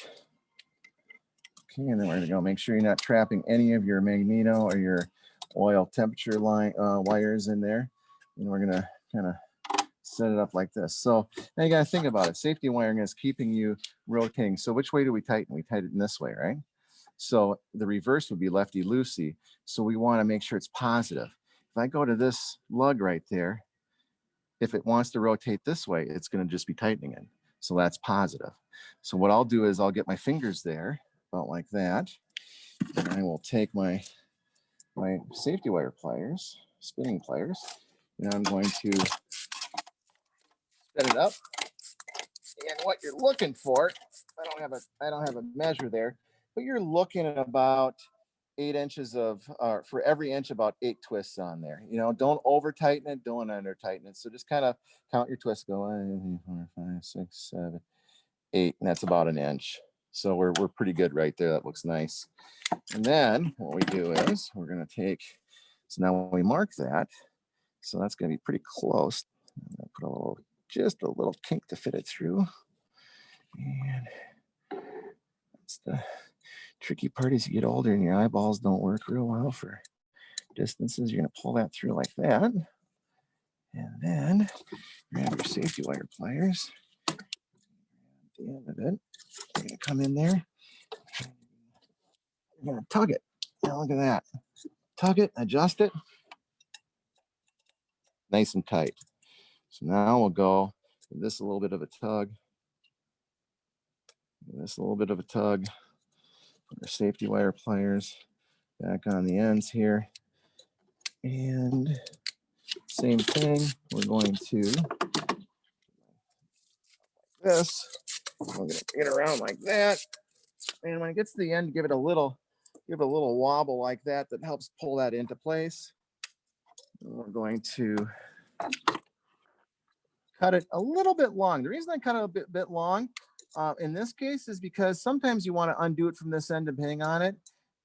Okay, and then we're gonna go make sure you're not trapping any of your magneto or your oil temperature line wires in there. And we're gonna kind of set it up like this. So now you gotta think about it. Safety wiring is keeping you rotating. So which way do we tighten? We tighten it in this way, right? So the reverse would be lefty-loosey. So we wanna make sure it's positive. If I go to this lug right there, if it wants to rotate this way, it's gonna just be tightening it. So that's positive. So what I'll do is I'll get my fingers there, about like that. And I will take my safety wire pliers, spinning pliers, and I'm going to set it up. And what you're looking for, I don't have a measure there, but you're looking at about 8 inches of, for every inch, about 8 twists on there. You know, don't over tighten it, don't under tighten it. So just kind of count your twists. Go 1, 2, 3, 4, 5, 6, 7, 8, and that's about an inch. So we're pretty good right there. That looks nice. And then what we do is we're going to take, so now when we mark that, so that's going to be pretty close. I'm going to put a little, just a little kink to fit it through. And that's the tricky part. As you get older and your eyeballs don't work real well for distances, you're going to pull that through like that. And then grab your safety wire pliers. At the end of it, you're going to come in there. You're going to tug it. Now look at that. Tug it, adjust it. Nice and tight. So now we'll go give this a little bit of a tug. Give this a little bit of a tug. Put our safety wire pliers back on the ends here. And Same thing. We're going to this. We're going to get around like that. And when it gets to the end, give it a little wobble like that. That helps pull that into place. And we're going to cut it a little bit long. The reason I cut it a bit long in this case is because sometimes you want to undo it from this end depending on it.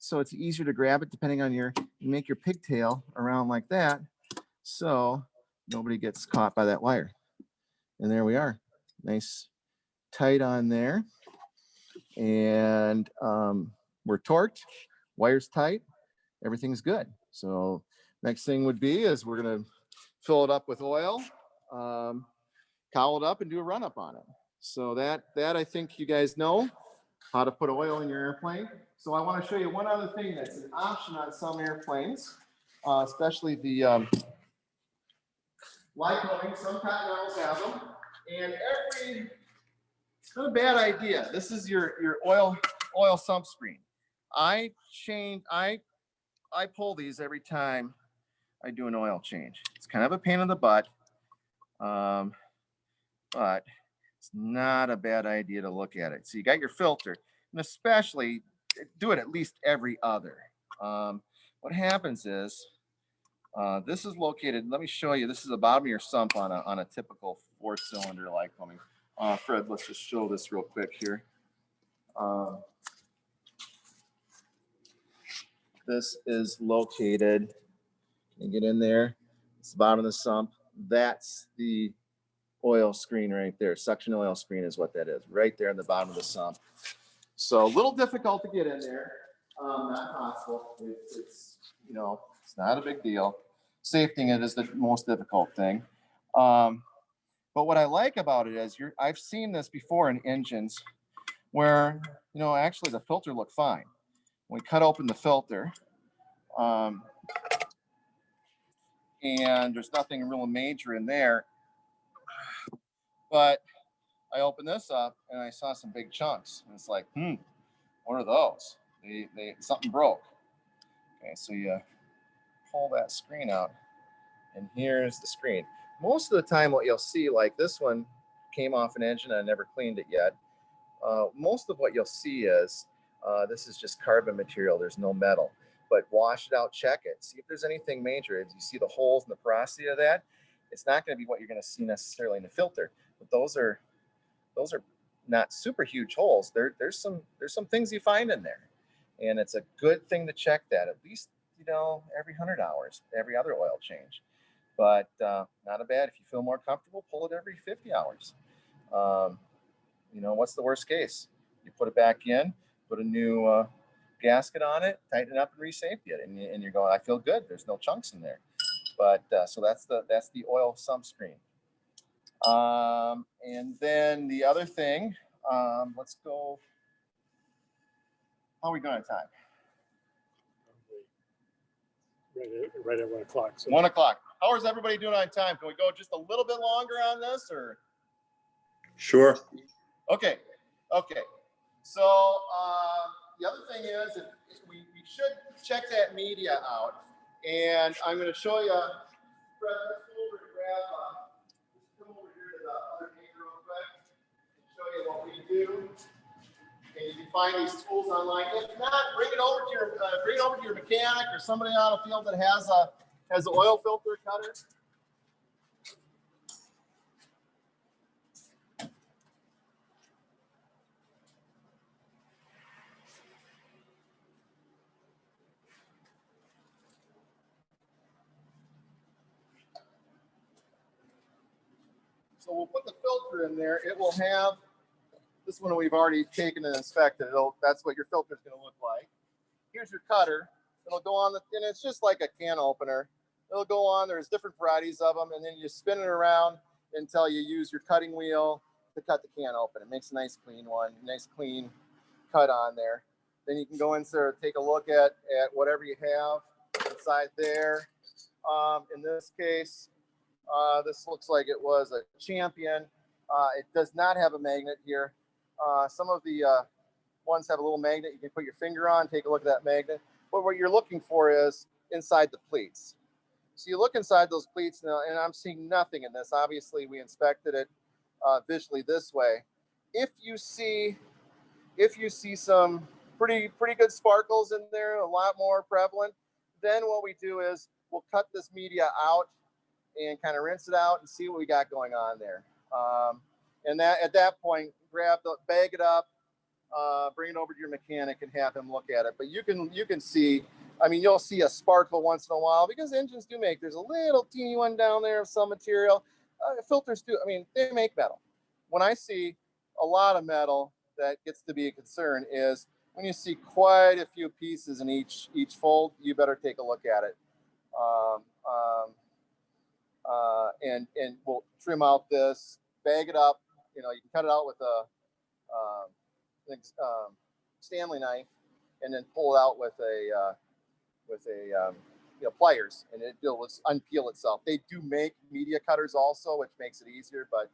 So it's easier to grab it depending on you make your pigtail around like that. So nobody gets caught by that wire. And there we are. Nice tight on there. And we're torqued, wire's tight, everything's good. So next thing would be is we're gonna fill it up with oil, cowl it up and do a run up on it. So that I think you guys know how to put oil in your airplane. So I want to show you one other thing that's an option on some airplanes, especially the Lycoming. Some continentals have them, and it's not a bad idea. This is your oil sump screen. I pull these every time I do an oil change. It's kind of a pain in the butt, but it's not a bad idea to look at it. So you got your filter, and especially do it at least every other. What happens is this is located. Let me show you. This is the bottom of your sump on a typical 4-cylinder Lycoming. Fred, let's just show this real quick here. This is located. Can you get in there? It's the bottom of the sump. That's the oil screen right there. Suction oil screen is what that is, right there in the bottom of the sump. So a little difficult to get in there. Not possible. It's it's not a big deal. Safetying it is the most difficult thing. But what I like about it is I've seen this before in engines where actually the filter looked fine. We cut open the filter, and there's nothing real major in there. But I opened this up and I saw some big chunks. And it's like, what are those? Something broke. Okay, so you pull that screen out, and here's the screen. Most of the time, what you'll see, like this one came off an engine, I never cleaned it yet. Most of what you'll see is this is just carbon material. There's no metal. But wash it out, check it, see if there's anything major. If you see the holes and the porosity of that, it's not going to be what you're going to see necessarily in the filter. But those are not super huge holes. There's some things you find in there, and it's a good thing to check that at least every 100 hours, every other oil change. But not a bad. If you feel more comfortable, pull it every 50 hours. What's the worst case? You put it back in, put a new gasket on it, tighten it up, and re-safety it, and you're going, I feel good. There's no chunks in there. But so that's the oil sump screen. And then the other thing, let's go. How are we doing on time? Right at 1 o'clock. So 1 o'clock. How is everybody doing on time? Can we go just a little bit longer on this, or? Sure. Okay. So the other thing is, we should check that media out, and I'm going to show you. Fred, let's go over and come over here to the other paper real quick and show you what we do. And you can find these tools online. If not, bring it over to your mechanic or somebody out of the field that has an oil filter cutter. So we'll put the filter in there. It will have this one we've already taken and inspected. That's what your filter is going to look like. Here's your cutter. It'll go on and it's just like a can opener. It'll go on. There's different varieties of them, and then you spin it around until you use your cutting wheel to cut the can open. It makes a nice clean one, nice clean cut on there. Then you can go in there, take a look at whatever you have inside there. In this case, this looks like it was a Champion. It does not have a magnet here. Some of the ones have a little magnet you can put your finger on, take a look at that magnet. But what you're looking for is inside the pleats. So you look inside those pleats now, and I'm seeing nothing in this. Obviously, we inspected it visually this way. If you see some pretty good sparkles in there, a lot more prevalent, then what we do is we'll cut this media out and kind of rinse it out and see what we got going on there. And that at that point, bag it up, bring it over to your mechanic and have him look at it. But you can see, I mean, you'll see a sparkle once in a while because engines do make, there's a little teeny one down there of some material. Filters do, I mean, they make metal. When I see a lot of metal that gets to be a concern is when you see quite a few pieces in each fold, you better take a look at it. And we'll trim out this, bag it up. You know, you can cut it out with a Stanley knife, and then pull it out with a pliers, and it'll unpeel itself. They do make media cutters also, which makes it easier, but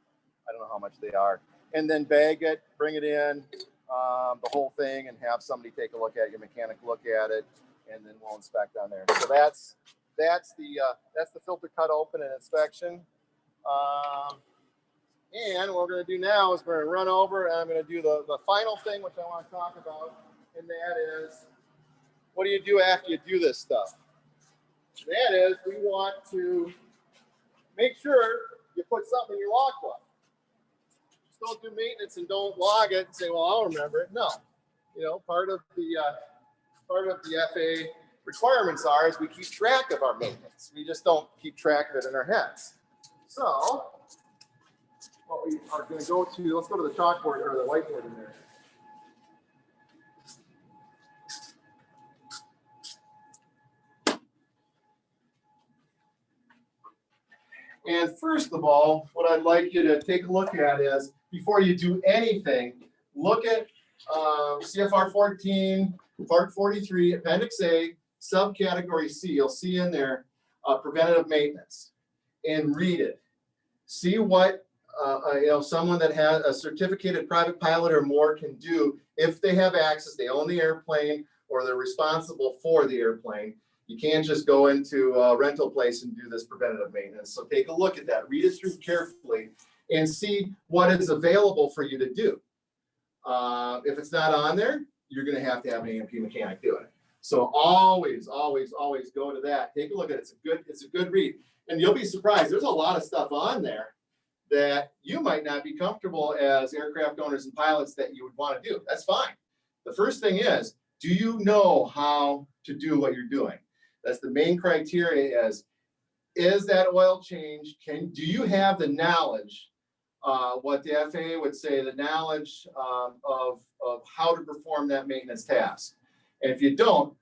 I don't know how much they are. And then bag it, bring it in, the whole thing, and have somebody take a look at it, your mechanic look at it, and then we'll inspect on there. So that's the filter cut open and inspection. And what we're going to do now is we're going to run over, and I'm going to do the final thing, which I want to talk about, and that is, what do you do after you do this stuff? And that is, we want to make sure you put something in your logbook. Just don't do maintenance and don't log it and say, well, I'll remember it. No. You know, part of the FAA requirements is we keep track of our maintenance. We just don't keep track of it in our heads. So what we are going to go to, let's go to the chalkboard or the whiteboard in there. And first of all, what I'd like you to take a look at is, before you do anything, look at CFR 14, Part 43, Appendix A, Subcategory C. You'll see in there preventative maintenance, and read it. See what someone that has a certificated private pilot or more can do if they have access, they own the airplane, or they're responsible for the airplane. You can't just go into a rental place and do this preventative maintenance. So take a look at that, read it through carefully, and see what is available for you to do. If it's not on there, you're going to have an A&P mechanic do it. So always go to that. Take a look at it. It's a good read, and you'll be surprised. There's a lot of stuff on there that you might not be comfortable as aircraft owners and pilots that you would want to do. That's fine. The first thing is, do you know how to do what you're doing? That's the main criteria. Is that oil change? Do you have the knowledge? What the FAA would say, the knowledge of how to perform that maintenance task. And if you don't,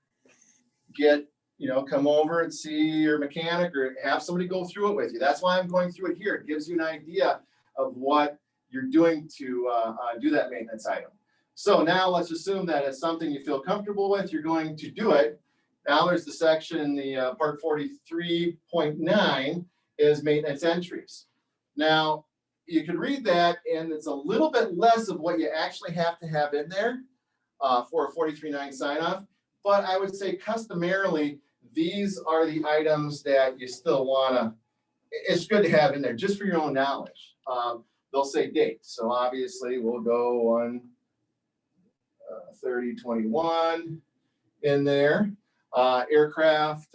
come over and see your mechanic or have somebody go through it with you. That's why I'm going through it here. It gives you an idea of what you're doing to do that maintenance item. So now let's assume that it's something you feel comfortable with, you're going to do it. Now there's the section, the Part 43.9 is maintenance entries. Now, you can read that, and it's a little bit less of what you actually have to have in there for a 43.9 sign-off. But I would say customarily, these are the items that you still want to, it's good to have in there just for your own knowledge. They'll say date. So obviously, we'll go on 30/21 in there. Aircraft,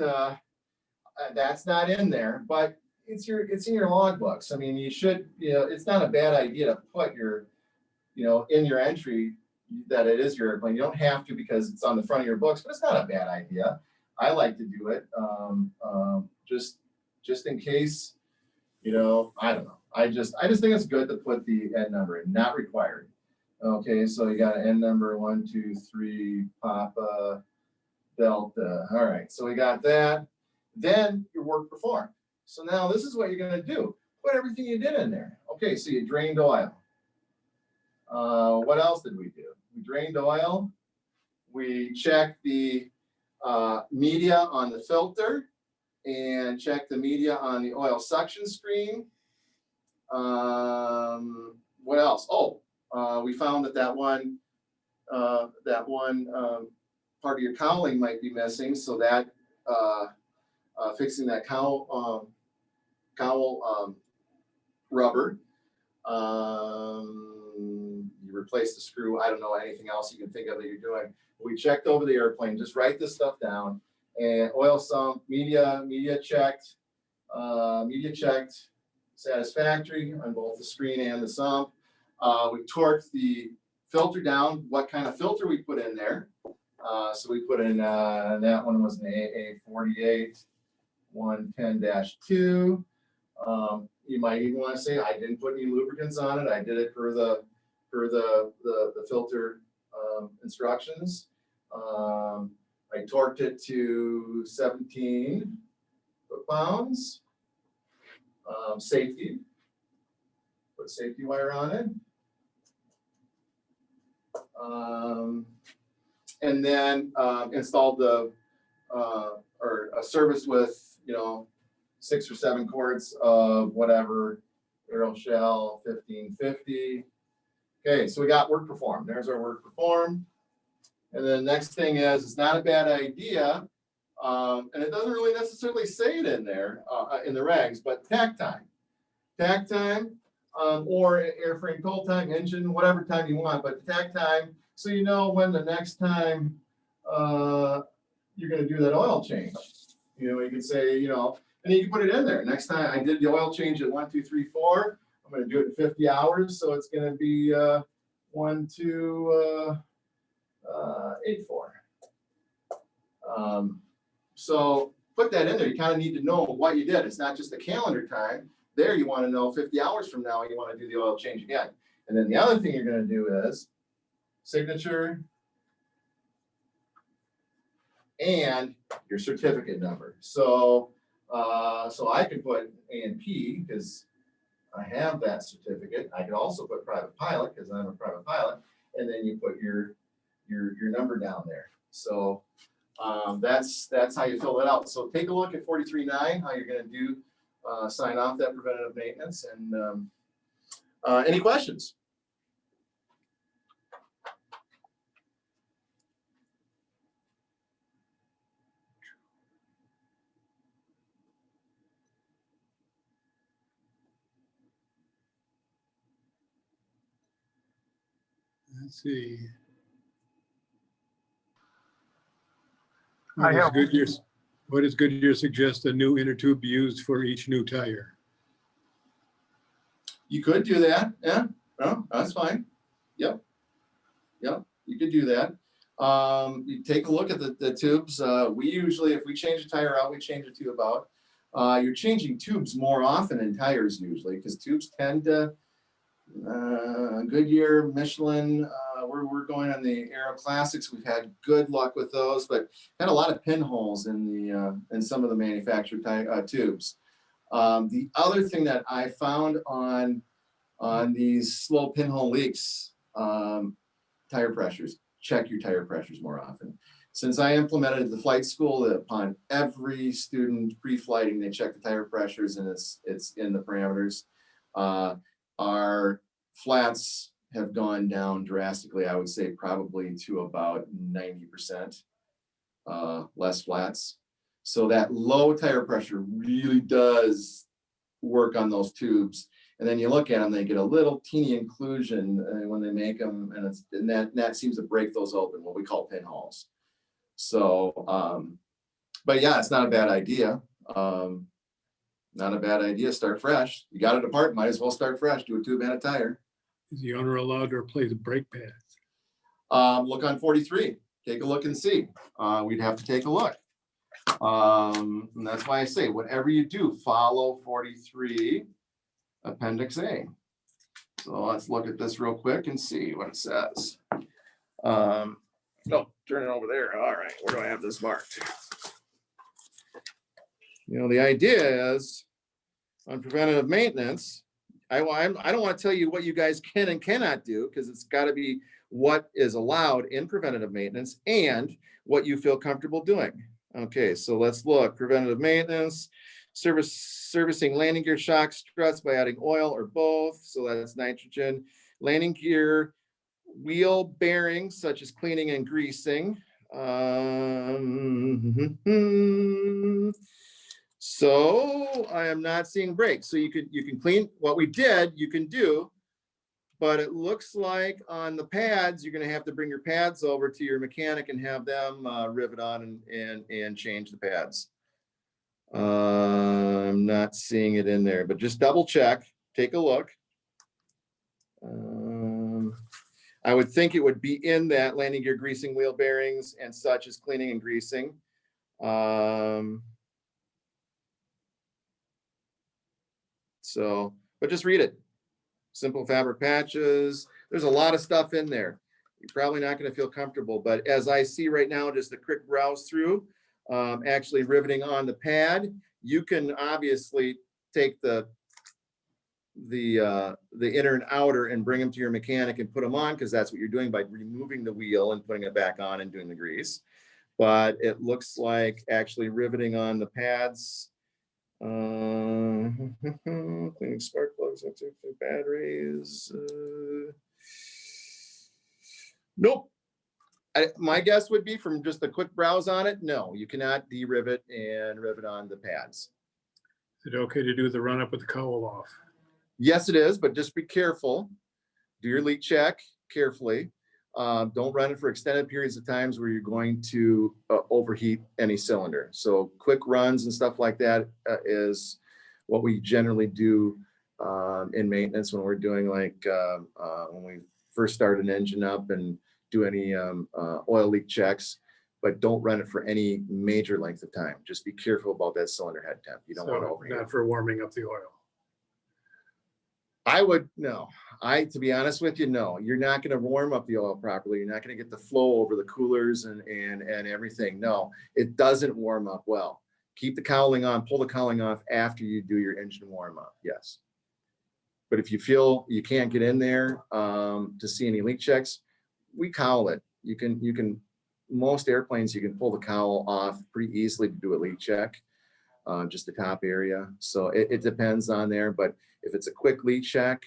that's not in there, but it's in your logbooks. I mean, you should, it's not a bad idea to put your, in your entry that it is your airplane. You don't have to because it's on the front of your books, but it's not a bad idea. I like to do it, just in case, I don't know. I just think it's good to put the N number in, not required. Okay, so you got an N number 1, 2, 3, Papa, Delta. All right, so we got that. Then your work performed. So now this is what you're going to do. Put everything you did in there. Okay, so you drained oil. What else did we do? We drained oil. We checked the media on the filter and checked the media on the oil suction screen. What else? Oh, we found that one part of your cowling might be missing. So that fixing that cowl rubber. You replace the screw. I don't know anything else you can think of that you're doing. We checked over the airplane. Just write this stuff down. And oil sump, media checked, satisfactory on both the screen and the sump. We torqued the filter down. What kind of filter we put in there? So we put in that one was an AA48 110-2. You might even want to say I didn't put any lubricants on it. I did it per the filter instructions. I torqued it to 17 foot-pounds. Safety. Put safety wire on it. And then installed the or a service with 6 or 7 quarts of whatever aero shell 1550. Okay, so we got work performed. There's our work performed. And then next thing is, it's not a bad idea, and it doesn't really necessarily say it in there in the regs, but tack time, or airframe cold time, engine, whatever time you want, but tack time, so you know when the next time you're going to do that oil change. You can say, and you can put it in there. Next time I did the oil change at 1, 2, 3, 4. I'm going to do it in 50 hours, so it's going to be 1, 2, 8, 4. So put that in there. You kind of need to know what you did. It's not just the calendar time. There you want to know 50 hours from now you want to do the oil change again. And then the other thing you're going to do is signature and your certificate number. So I could put A&P because I have that certificate. I could also put private pilot because I'm a private pilot, and then you put your number down there. So that's how you fill it out. So take a look at 43.9, how you're going to do sign off that preventative maintenance. And any questions? Let's see. I have- What does Goodyear suggest a new inner tube be used for each new tire? You could do that. Yeah, no, that's fine. Yep. You could do that. You take a look at the tubes. We usually, if we change a tire out, we change it to about. You're changing tubes more often than tires usually, because tubes tend to. Goodyear, Michelin, we're going on the Aero Classics. We've had good luck with those, but had a lot of pinholes in some of the manufactured tubes. The other thing that I found on these slow pinhole leaks, tire pressures. Check your tire pressures more often. Since I implemented the flight school, upon every student pre-flighting, they check the tire pressures, and it's in the parameters. Our flats have gone down drastically. I would say probably to about 90% less flats. So that low tire pressure really does work on those tubes. And then you look at them, they get a little teeny inclusion when they make them, and that seems to break those open, what we call pinholes. So, but yeah, it's not a bad idea. Not a bad idea. Start fresh. You got it apart, might as well start fresh. Do a tube and a tire. Is the owner allowed to replace brake pads? Look on 43. Take a look and see. We'd have to take a look. And that's why I say, whatever you do, follow 43 Appendix A. So let's look at this real quick and see what it says. No, turn it over there. All right, where do I have this marked? The idea is on preventative maintenance, I don't want to tell you what you guys can and cannot do, because it's got to be what is allowed in preventative maintenance and what you feel comfortable doing. Okay, so let's look. Preventative maintenance, servicing landing gear shock struts by adding oil or both. So that's nitrogen. Landing gear, wheel bearings, such as cleaning and greasing. So I am not seeing brakes. So you can clean what we did, you can do, but it looks like on the pads, you're gonna have to bring your pads over to your mechanic and have them rivet on and change the pads. I'm not seeing it in there, but just double check, take a look. I would think it would be in that landing gear greasing, wheel bearings and such as cleaning and greasing. So, but just read it. Simple fabric patches. There's a lot of stuff in there. You're probably not going to feel comfortable, but as I see right now, just a quick browse through, actually riveting on the pad, you can obviously take the inner and outer and bring them to your mechanic and put them on, because that's what you're doing by removing the wheel and putting it back on and doing the grease. But it looks like actually riveting on the pads. Cleaning spark plugs, batteries. Nope. My guess would be from just a quick browse on it. No, you cannot de-rivet and rivet on the pads. Is it okay to do the run up with the cowl off? Yes, it is, but just be careful. Do your leak check carefully. Don't run it for extended periods of times where you're going to overheat any cylinder. So quick runs and stuff like that is what we generally do in maintenance when we're doing like when we first start an engine up and do any oil leak checks, but don't run it for any major length of time. Just be careful about that cylinder head temp. You don't want to overheat. Not for warming up the oil. I would no. To be honest with you, no. You're not going to warm up the oil properly. You're not going to get the flow over the coolers and everything. No, it doesn't warm up well. Keep the cowling on. Pull the cowling off after you do your engine warm up. Yes. But if you feel you can't get in there to see any leak checks, we cowl it. You can most airplanes you can pull the cowl off pretty easily to do a leak check. Just the top area. So it depends on there, but if it's a quick leak check,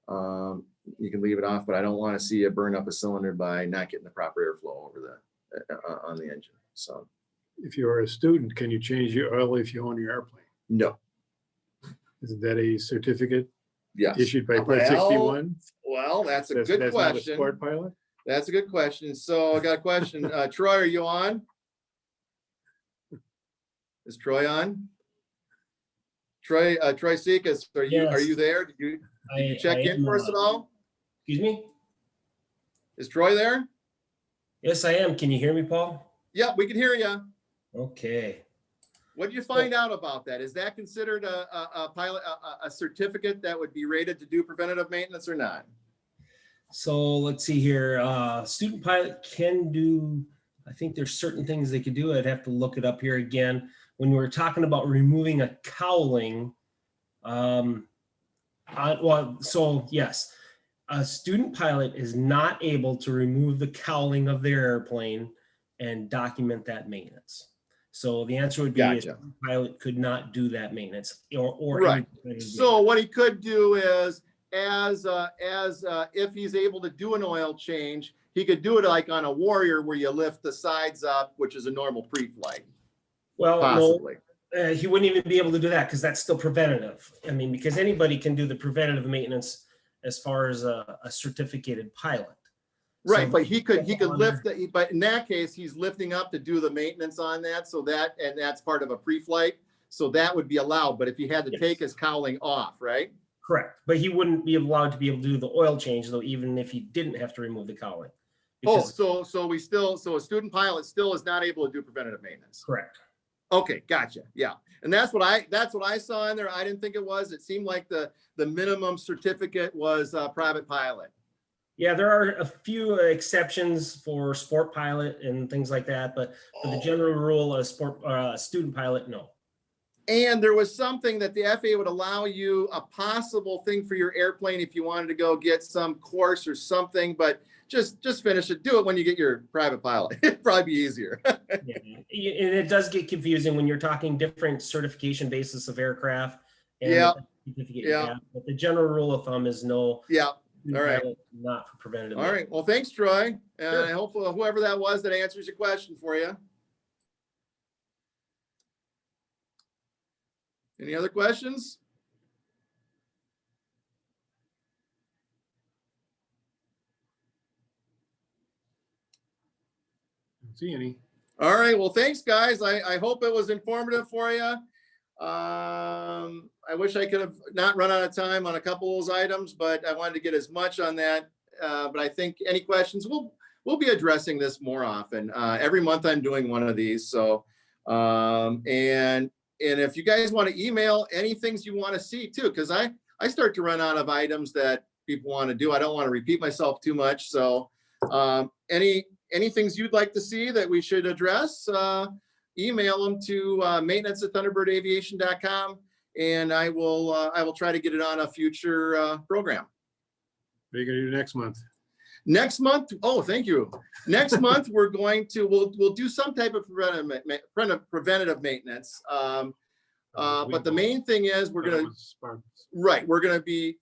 you can leave it off, but I don't want to see you burn up a cylinder by not getting the proper airflow over on the engine. So If you are a student, can you change your oil if you own your airplane? no. Isn't that a certificate Yes. issued by Part 61? Well, that's a good That's not a question. sport pilot? That's a good question. So I got a question. Troy, are you on? Is Troy on? Troy Sekas, are you there? Did you check in for us at all? Excuse me? Is Troy there? Yes, I am. Can you hear me, Paul? Yeah, we can hear you. Okay. What did you find out about that? Is that considered a pilot, a certificate that would be rated to do preventative maintenance or not? So let's see here. Student pilot can do, I think there's certain things they could do. I'd have to look it up here again. When we're talking about removing a cowling, so yes, a student pilot is not able to remove the cowling of their airplane and document that maintenance. So the answer would be a student pilot could not do that maintenance or right. So what he could do is if he's able to do an oil change, he could do it like on a Warrior where you lift the sides up, which is a normal pre-flight. Well, possibly. No, he wouldn't even be able to do that because that's still preventative. I mean, because anybody can do the preventative maintenance as far as a certificated pilot. Right, So, but he could lift it, but in that case, he's lifting up to do the maintenance on that. So that's part of a pre-flight. So that would be allowed. But if he had to take his cowling off, right? Correct. But he wouldn't be allowed to be able to do the oil change though, even if he didn't have to remove the cowling. So a student pilot still is not able to do preventative maintenance. Correct. Okay, gotcha. Yeah. And that's what I saw in there. I didn't think it was. It seemed like the minimum certificate was private pilot. Yeah, there are a few exceptions for sport pilot and things like that, but for the general rule, a student pilot, no. And there was something that the FAA would allow you, a possible thing for your airplane if you wanted to go get some course or something, but just finish it. Do it when you get your private pilot. It'd probably be easier. Yeah. And it does get confusing when you're talking different certification basis of aircraft. And certificate you have. But the general rule of thumb is no. Yeah. All right. Not for preventative. All right. Well, thanks, Troy. Sure. And hopefully whoever that was that answers your question for you. Any other questions? Don't see any. All right. Well, thanks, guys. I hope it was informative for you. I wish I could have not run out of time on a couple of those items, but I wanted to get as much on that. But I think any questions, we'll be addressing this more often. Every month I'm doing one of these. So, and if you guys want to email any things you want to see too, because I start to run out of items that people want to do. I don't want to repeat myself too much. So, any things you'd like to see that we should address, email them to maintenance@thunderbirdAviation.com, and I will try to get it on a future program. What are you gonna do next month? Next month, oh, thank you. Next month, we're going to, we'll do some type of preventative maintenance. But the main thing is we're gonna, right, we're gonna be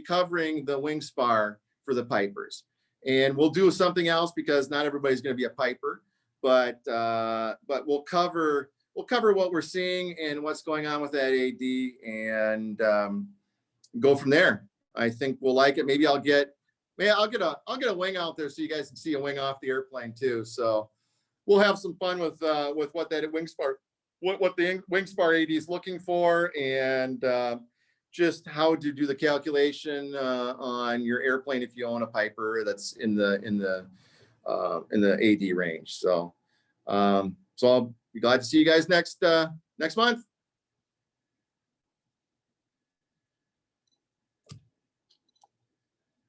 covering the wing spar for the pipers. And we'll do something else because not everybody's gonna be a piper, but we'll cover what we're seeing and what's going on with that AD, and go from there. I think we'll like it. Maybe I'll get a wing out there so you guys can see a wing off the airplane too. So we'll have some fun with what that wing spar, what the wing spar AD is looking for, and just how to do the calculation on your airplane if you own a Piper that's in the AD range. So I'll be glad to see you guys next month.